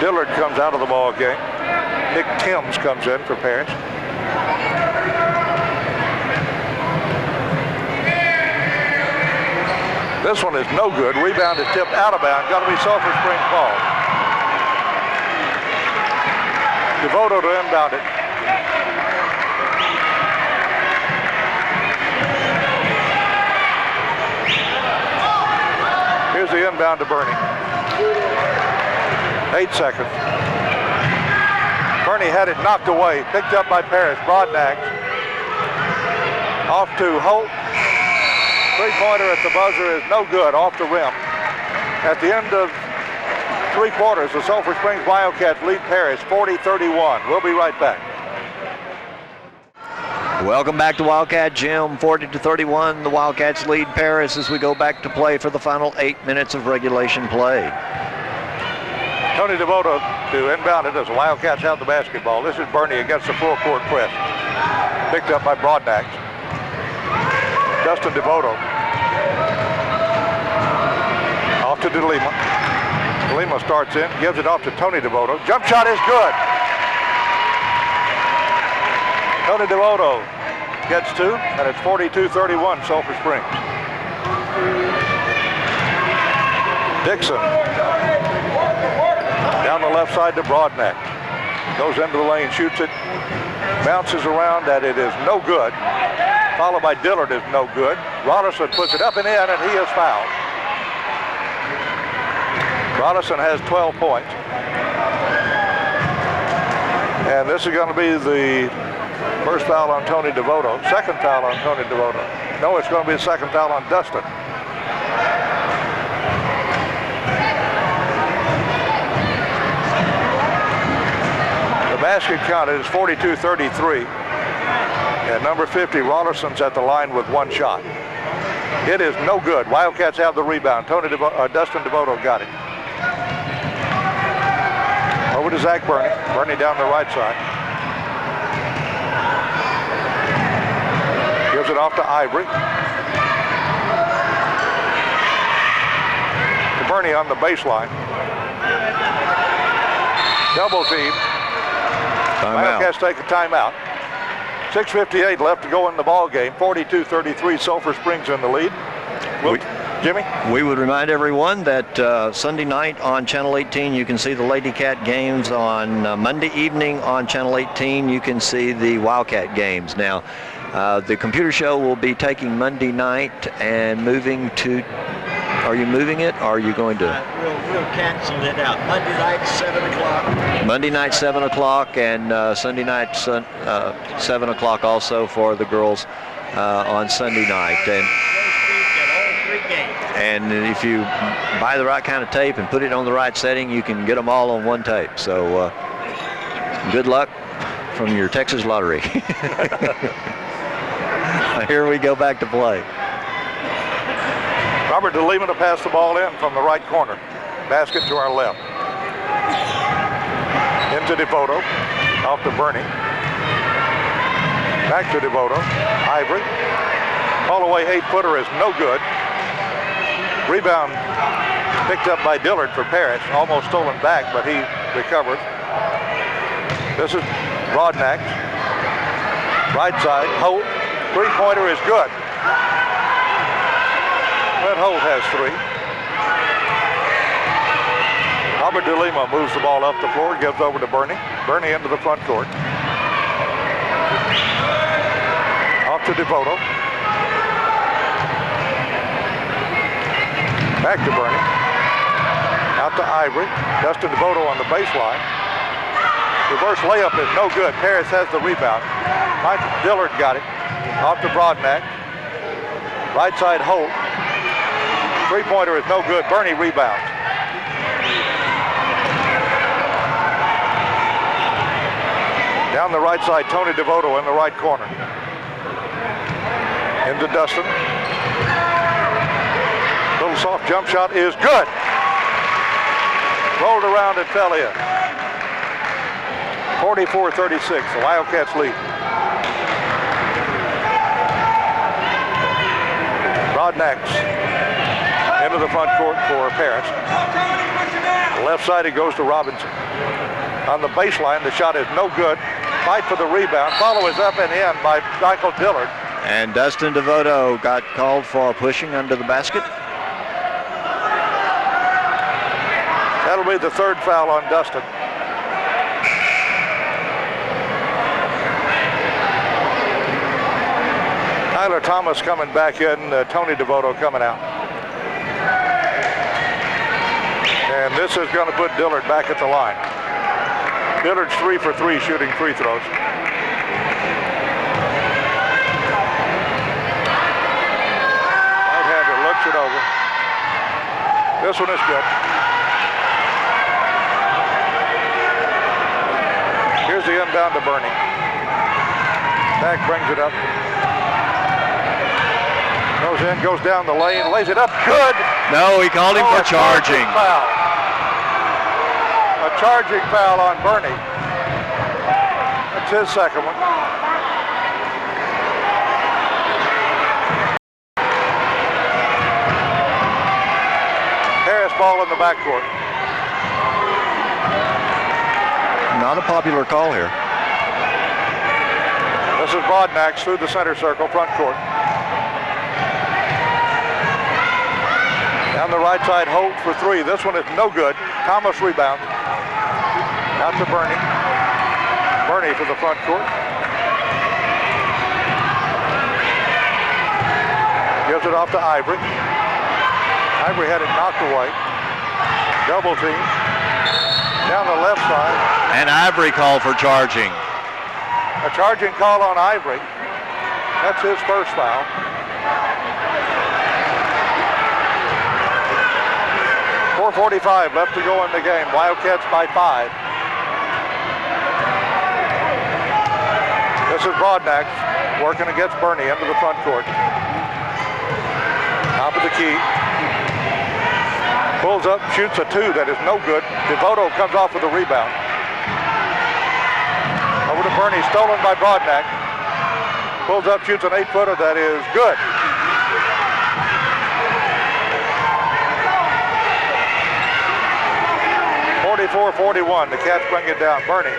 Dillard comes out of the ball game. Nick Timms comes in for Paris. This one is no good. Rebound is tipped out of bounds. Got to be Sulphur Springs ball. DeVoto to inbound it. Here's the inbound to Bernie. 8 seconds. Bernie had it knocked away, picked up by Paris. Rodnax. Off to Holt. Three-pointer at the buzzer is no good, off the rim. At the end of 3 quarters, the Sulphur Springs Wildcats lead Paris 40-31. We'll be right back. Welcome back to Wildcat Gym. 40-31. The Wildcats lead Paris as we go back to play for the final 8 minutes of regulation play. Tony DeVoto to inbound it as the Wildcats have the basketball. This is Bernie against the full court press. Picked up by Rodnax. Dustin DeVoto. Off to DeLima. DeLima starts in, gives it off to Tony DeVoto. Jump shot is good. Tony DeVoto gets 2, and it's 42-31, Sulphur Springs. Dixon. Down the left side to Rodnax. Goes into the lane, shoots it, bounces around, that it is no good. Followed by Dillard is no good. Rollerson puts it up and in, and he is fouled. Rollerson has 12 points. And this is going to be the First foul on Tony DeVoto. Second foul on Tony DeVoto. No, it's going to be a second foul on Dustin. The basket counted is 42-33. And number 50, Rollison's at the line with one shot. It is no good. Wildcats have the rebound. Dustin DeVoto got it. Over to Zach Burney. Burney down the right side. Gives it off to Ivory. To Burney on the baseline. Double team. Wildcats take a timeout. 6:58 left to go in the ball game. 42-33, Sulphur Springs in the lead. Jimmy? We would remind everyone that Sunday night on Channel 18, you can see the Lady Cat games. On Monday evening on Channel 18, you can see the Wildcat games. Now, the computer show will be taking Monday night and moving to... Are you moving it, or are you going to... We'll cancel it out. Monday night, 7 o'clock. Monday night, 7 o'clock, and Sunday night, 7 o'clock also for the girls on Sunday night. And if you buy the right kind of tape and put it on the right setting, you can get them all on one tape. So good luck from your Texas Lottery. Here we go back to play. Robert DeLima to pass the ball in from the right corner. Basket to our left. Into DeVoto. Off to Burney. Back to DeVoto. Ivory. All the way 8-footer is no good. Rebound picked up by Dillard for Parrish. Almost stolen back, but he recovered. This is Rodnack. Right side. Holt. Three-pointer is good. Brett Holt has three. Robert DeLima moves the ball up the floor, gives over to Burney. Burney into the front court. Off to DeVoto. Back to Burney. Out to Ivory. Dustin DeVoto on the baseline. Reverse layup is no good. Harris has the rebound. Mike Dillard got it. Off to Brodnack. Right side Holt. Three-pointer is no good. Burney rebounds. Down the right side, Tony DeVoto in the right corner. Into Dustin. Little soft jump shot is good. Rolled around and fell in. 44-36, the Wildcats lead. Rodnax into the front court for Parrish. Left side, it goes to Robinson. On the baseline, the shot is no good. Fight for the rebound. Follow is up and in by Michael Dillard. And Dustin DeVoto got called for pushing under the basket. That'll be the third foul on Dustin. Tyler Thomas coming back in, Tony DeVoto coming out. And this is going to put Dillard back at the line. Dillard's 3 for 3 shooting free throws. Right-hander looks it over. This one is good. Here's the inbound to Burney. Back brings it up. Goes in, goes down the lane, lays it up. Good. No, he called him for charging. Foul. A charging foul on Burney. That's his second one. Harris ball in the backcourt. Not a popular call here. This is Brodnack through the center circle, front court. Down the right side, Holt for 3. This one is no good. Thomas rebound. Out to Burney. Burney for the front court. Gives it off to Ivory. Ivory had it knocked away. Double team. Down the left side. And Ivory called for charging. A charging call on Ivory. That's his first foul. .445 left to go in the game. Wildcats by 5. This is Broadnax working against Bernie into the front court. Top of the key. Pulls up, shoots a 2 that is no good. Devoto comes off with a rebound. Over to Bernie, stolen by Broadnax. Pulls up, shoots an 8-footer that is good. .44-41, the Cats bring it down. Bernie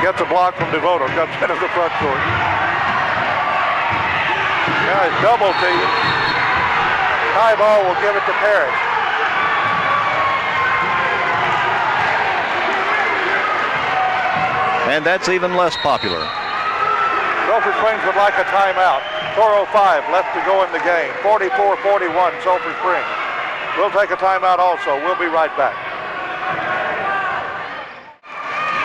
gets a block from Devoto, comes into the front court. Now it's double team. High ball will give it to Parrish. And that's even less popular. Sulphur Springs would like a timeout. 4:05 left to go in the game. 44-41 Sulphur Springs. We'll take a timeout also. We'll be right back.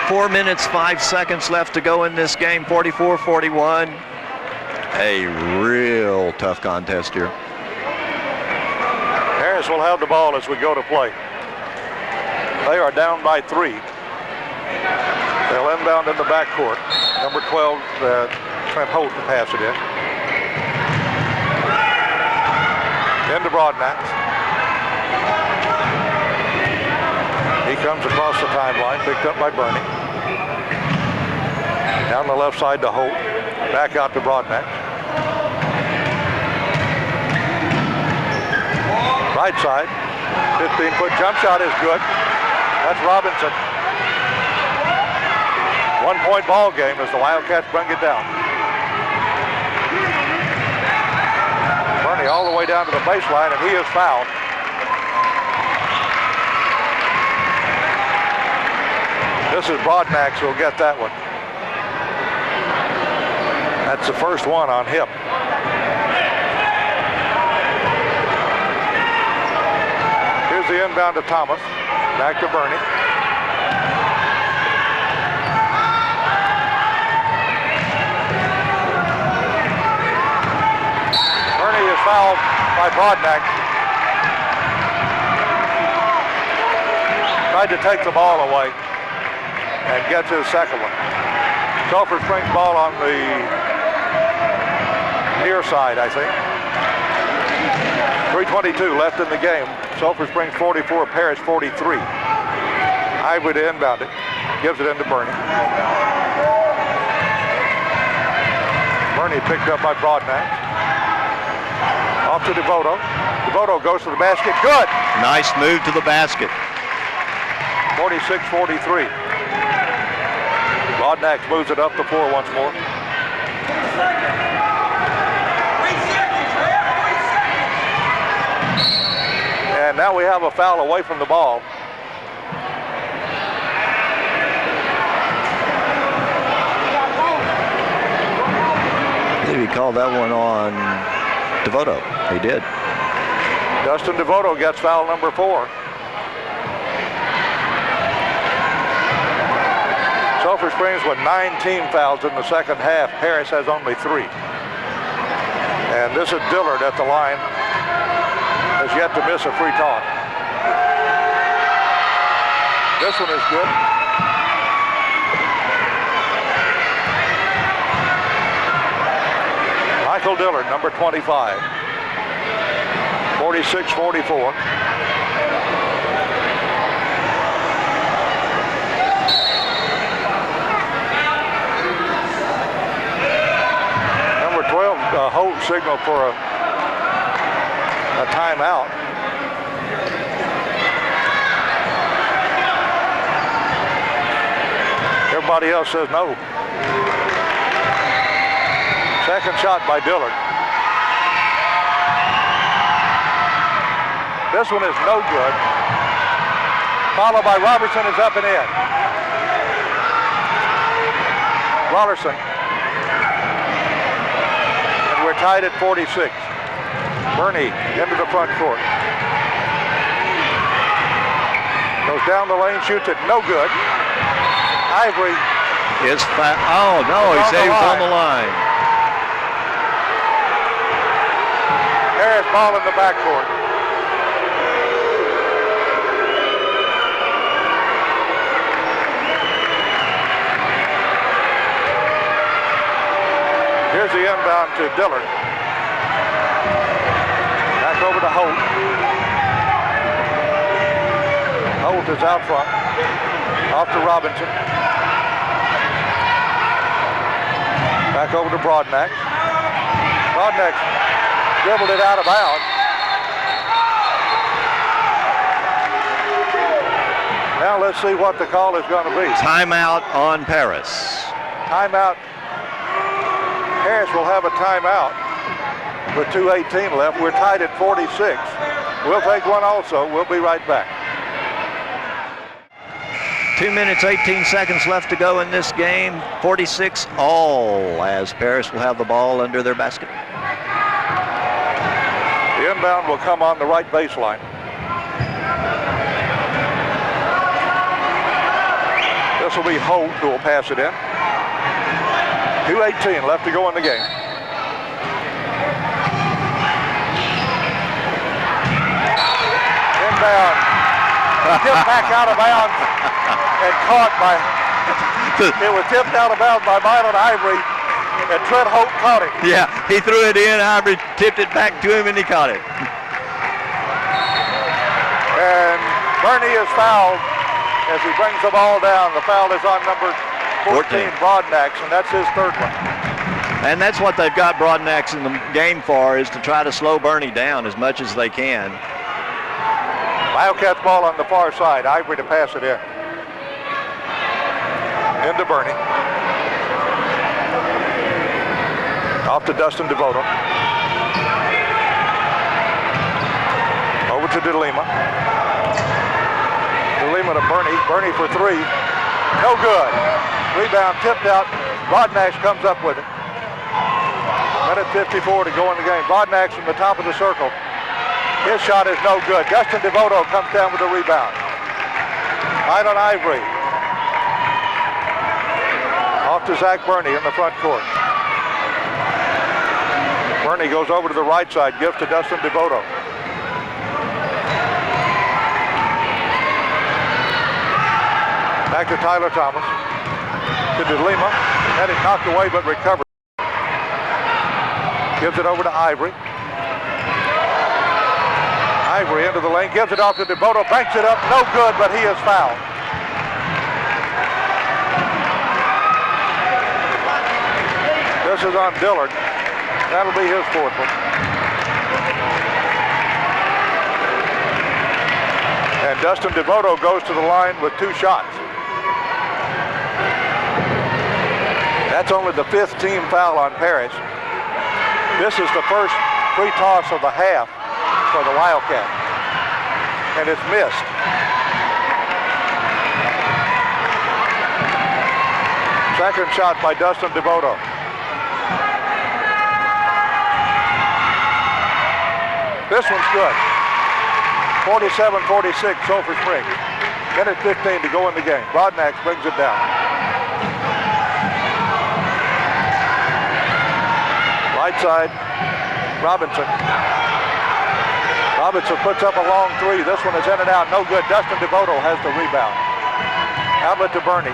4 minutes, 5 seconds left to go in this game. 44-41. A real tough contest here. Harris will have the ball as we go to play. They are down by 3. They'll inbound in the backcourt. Number 12, Trent Holt to pass it in. Into Broadnax. He comes across the timeline, picked up by Bernie. Down the left side to Holt. Back out to Broadnax. Right side. 15-foot jump shot is good. That's Robinson. 1-point ball game as the Wildcats bring it down. Bernie all the way down to the baseline, and he is fouled. This is Broadnax who will get that one. That's the first one on him. Here's the inbound to Thomas. Back to Bernie. Bernie is fouled by Broadnax. Tried to take the ball away and gets his second one. Sulphur Springs ball on the near side, I think. 3:22 left in the game. Sulphur Springs 44, Parrish 43. Ivory to inbound it. Gives it into Bernie. Bernie picked up by Broadnax. Off to Devoto. Devoto goes to the basket. Good! Nice move to the basket. 46-43. Broadnax moves it up the floor once more. And now we have a foul away from the ball. I believe he called that one on Devoto. He did. Dustin Devoto gets foul number 4. Sulphur Springs with 19 fouls in the second half. Harris has only 3. And this is Dillard at the line. Has yet to miss a free toss. This one is good. Michael Dillard, number 25. 46-44. Number 12, Holt signal for a timeout. Everybody else says no. Second shot by Dillard. This one is no good. Followed by Robertson is up and in. Rollerson. And we're tied at 46. Bernie into the front court. Goes down the lane, shoots it, no good. Ivory is oh, no, he said he was on the line. Harris ball in the backcourt. Here's the inbound to Dillard. Back over to Holt. Holt is out front. Off to Robinson. Back over to Broadnax. Broadnax dribbled it out of bounds. Now let's see what the call is going to be. Timeout on Paris. Timeout. Harris will have a timeout with 2:18 left. We're tied at 46. We'll take one also. We'll be right back. 2 minutes, 18 seconds left to go in this game. 46 all, as Paris will have the ball under their basket. The inbound will come on the right baseline. This will be Holt who will pass it in. 2:18 left to go in the game. Inbound. Tipped back out of bounds and caught by, it was tipped out of bounds by Mylon Ivory, and Trent Holt caught it. Yeah, he threw it in, Ivory tipped it back to him, and he caught it. And Bernie is fouled as he brings the ball down. The foul is on number 14, Broadnax, and that's his third one. And that's what they've got Broadnax in the game for, is to try to slow Bernie down as much as they can. Wildcats ball on the far side. Ivory to pass it in. Into Bernie. Off to Dustin DeVoto. Over to DeLima. DeLima to Bernie. Bernie for three. No good. Rebound tipped out. Broadnax comes up with it. Minute 54 to go in the game. Broadnax from the top of the circle. His shot is no good. Dustin DeVoto comes down with the rebound. Mylon Ivory. Off to Zach Bernie in the front court. Bernie goes over to the right side, gives to Dustin DeVoto. Back to Tyler Thomas. To DeLima. Had it knocked away but recovered. Gives it over to Ivory. Ivory into the lane, gives it off to DeVoto, banks it up, no good, but he is fouled. This is on Dillard. That'll be his fourth one. And Dustin DeVoto goes to the line with two shots. That's only the fifth team foul on Paris. This is the first free toss of the half for the Wildcat, and it's missed. Second shot by Dustin DeVoto. This one's good. 47-46, Sulphur Springs. Minute 15 to go in the game. Broadnax brings it down. Right side, Robinson. Robinson puts up a long three. This one is in and out. No good. Dustin DeVoto has the rebound. Outlet to Bernie.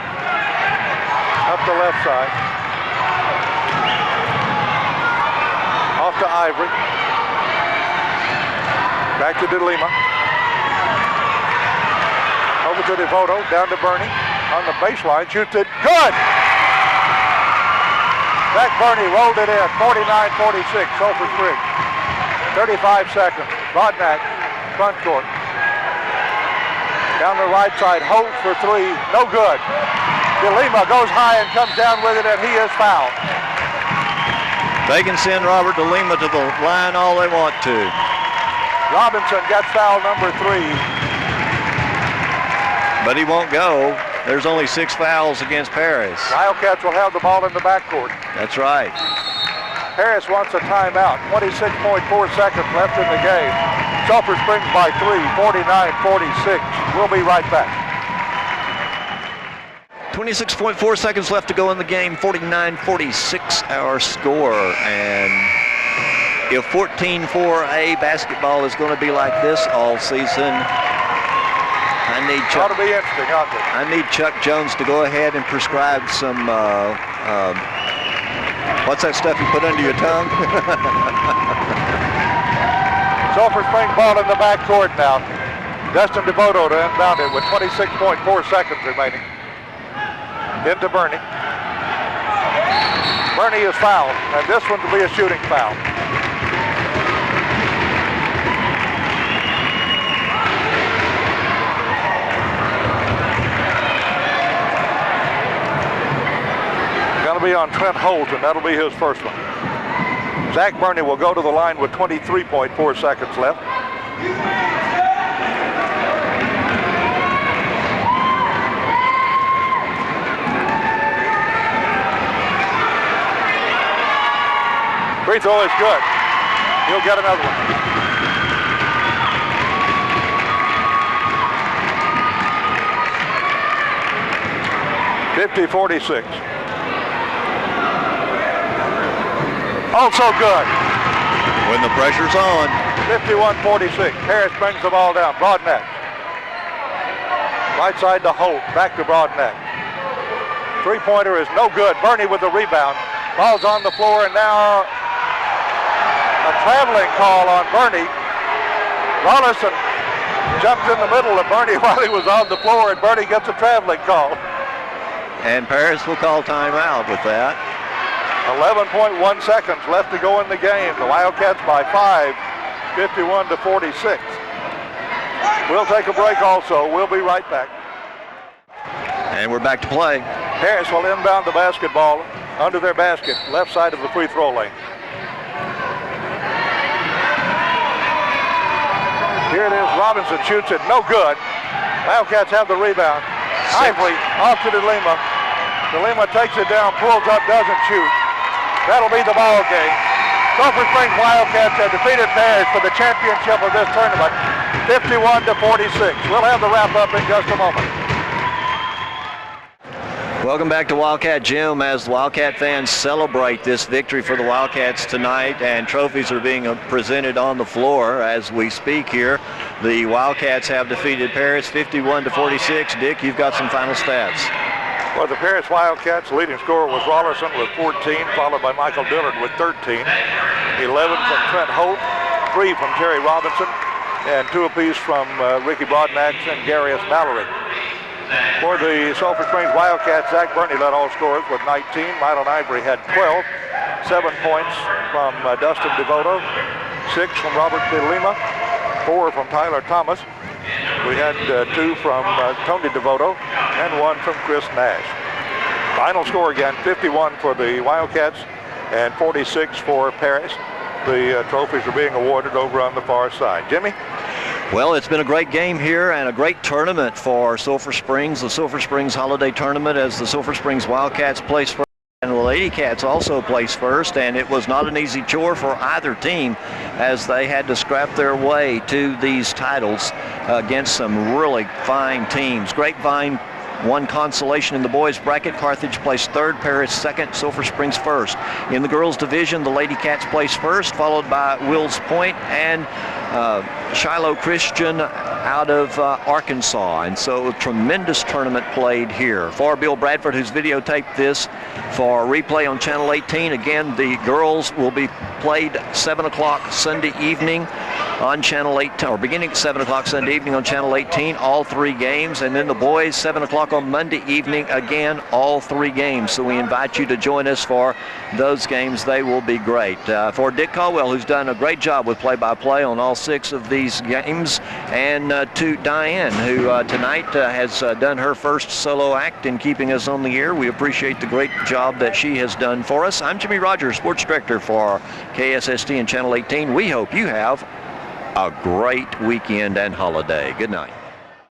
Up the left side. Off to Ivory. Back to DeLima. Over to DeVoto. Down to Bernie. On the baseline. Shoots it. Good! Zach Bernie rolled it in. 49-46. Sulphur Springs. 35 seconds. Broadnax, front court. Down the right side, Holt for three, no good. DeLima goes high and comes down with it, and he is fouled. They can send Robert DeLima to the line all they want to. Robinson gets foul number three. But he won't go. There's only 6 fouls against Paris. Wildcats will have the ball in the backcourt. That's right. Harris wants a timeout. 26.4 seconds left in the game. Sulphur Springs by 3, 49-46. We'll be right back. 26.4 seconds left to go in the game. 49-46 our score. And if 14-4A basketball is going to be like this all season, I need Chuck Jones to go ahead and prescribe some, what's that stuff you put under your tongue? Sulphur Springs ball in the backcourt now. Dustin DeVoto to inbound it with 26.4 seconds remaining. Into Bernie. Bernie is fouled, and this one will be a shooting foul. Going to be on Trent Holt, and that'll be his first one. Zach Bernie will go to the line with 23.4 seconds left. Free throw is good. He'll get another one. .50-46. Also good. When the pressure's on. 51-46. Harris brings the ball down. Broadneck. Right side to Holt. Back to Broadneck. Three-pointer is no good. Bernie with the rebound. Ball's on the floor, and now a traveling call on Bernie. Rollison jumped in the middle of Bernie while he was on the floor, and Bernie gets a traveling call. And Paris will call timeout with that. 11.1 seconds left to go in the game. The Wildcats by 5, 51-46. We'll take a break also. We'll be right back. And we're back to play. Harris will inbound the basketball under their basket, left side of the free throw lane. Here it is. Robinson shoots it. No good. Wildcats have the rebound. Ivory off to DeLima. DeLima takes it down, pulls up, doesn't shoot. That'll be the ball game. Sulphur Springs Wildcats have defeated Paris for the championship of this tournament, 51-46. We'll have the wrap up in just a moment. Welcome back to Wildcat Gym as Wildcat fans celebrate this victory for the Wildcats tonight, and trophies are being presented on the floor as we speak here. The Wildcats have defeated Paris 51-46. Dick, you've got some final stats. Well, the Paris Wildcats leading scorer was Rollerson with 14, followed by Michael Dillard with 13. 11 from Trent Holt, 3 from Terry Robinson, and 2 apiece from Ricky Broadnax and Garius Mallory. For the Sulphur Springs Wildcats, Zach Bernie led all scorers with 19. Mylon Ivory had 12. 7 points from Dustin DeVoto. 6 from Robert DeLima. 4 from Tyler Thomas. We had 2 from Tony DeVoto and 1 from Chris Nash. Final score again, 51 for the Wildcats and 46 for Paris. The trophies are being awarded over on the far side. Jimmy? Well, it's been a great game here and a great tournament for Sulphur Springs, the Sulphur Springs Holiday Tournament, as the Sulphur Springs Wildcats placed first and the Lady Cats also placed first, and it was not an easy chore for either team as they had to scrap their way to these titles against some really fine teams. Grapevine won consolation in the boys bracket. Carthage placed third, Paris second, Sulphur Springs first. In the girls division, the Lady Cats placed first, followed by Wills Point and Shiloh Christian out of Arkansas. And so a tremendous tournament played here. For Bill Bradford, who's videotaped this for replay on Channel 18, again, the girls will be played 7 o'clock Sunday evening on Channel 18, or beginning at 7 o'clock Sunday evening on Channel 18, all 3 games. And then the boys, 7 o'clock on Monday evening, again, all 3 games. So we invite you to join us for those games. They will be great. For Dick Caldwell, who's done a great job with play-by-play on all 6 of these games, and to Diane, who tonight has done her first solo act in keeping us on the air. We appreciate the great job that she has done for us. I'm Jimmy Rogers, Sports Director for KSST and Channel 18. We hope you have a great weekend and holiday. Good night.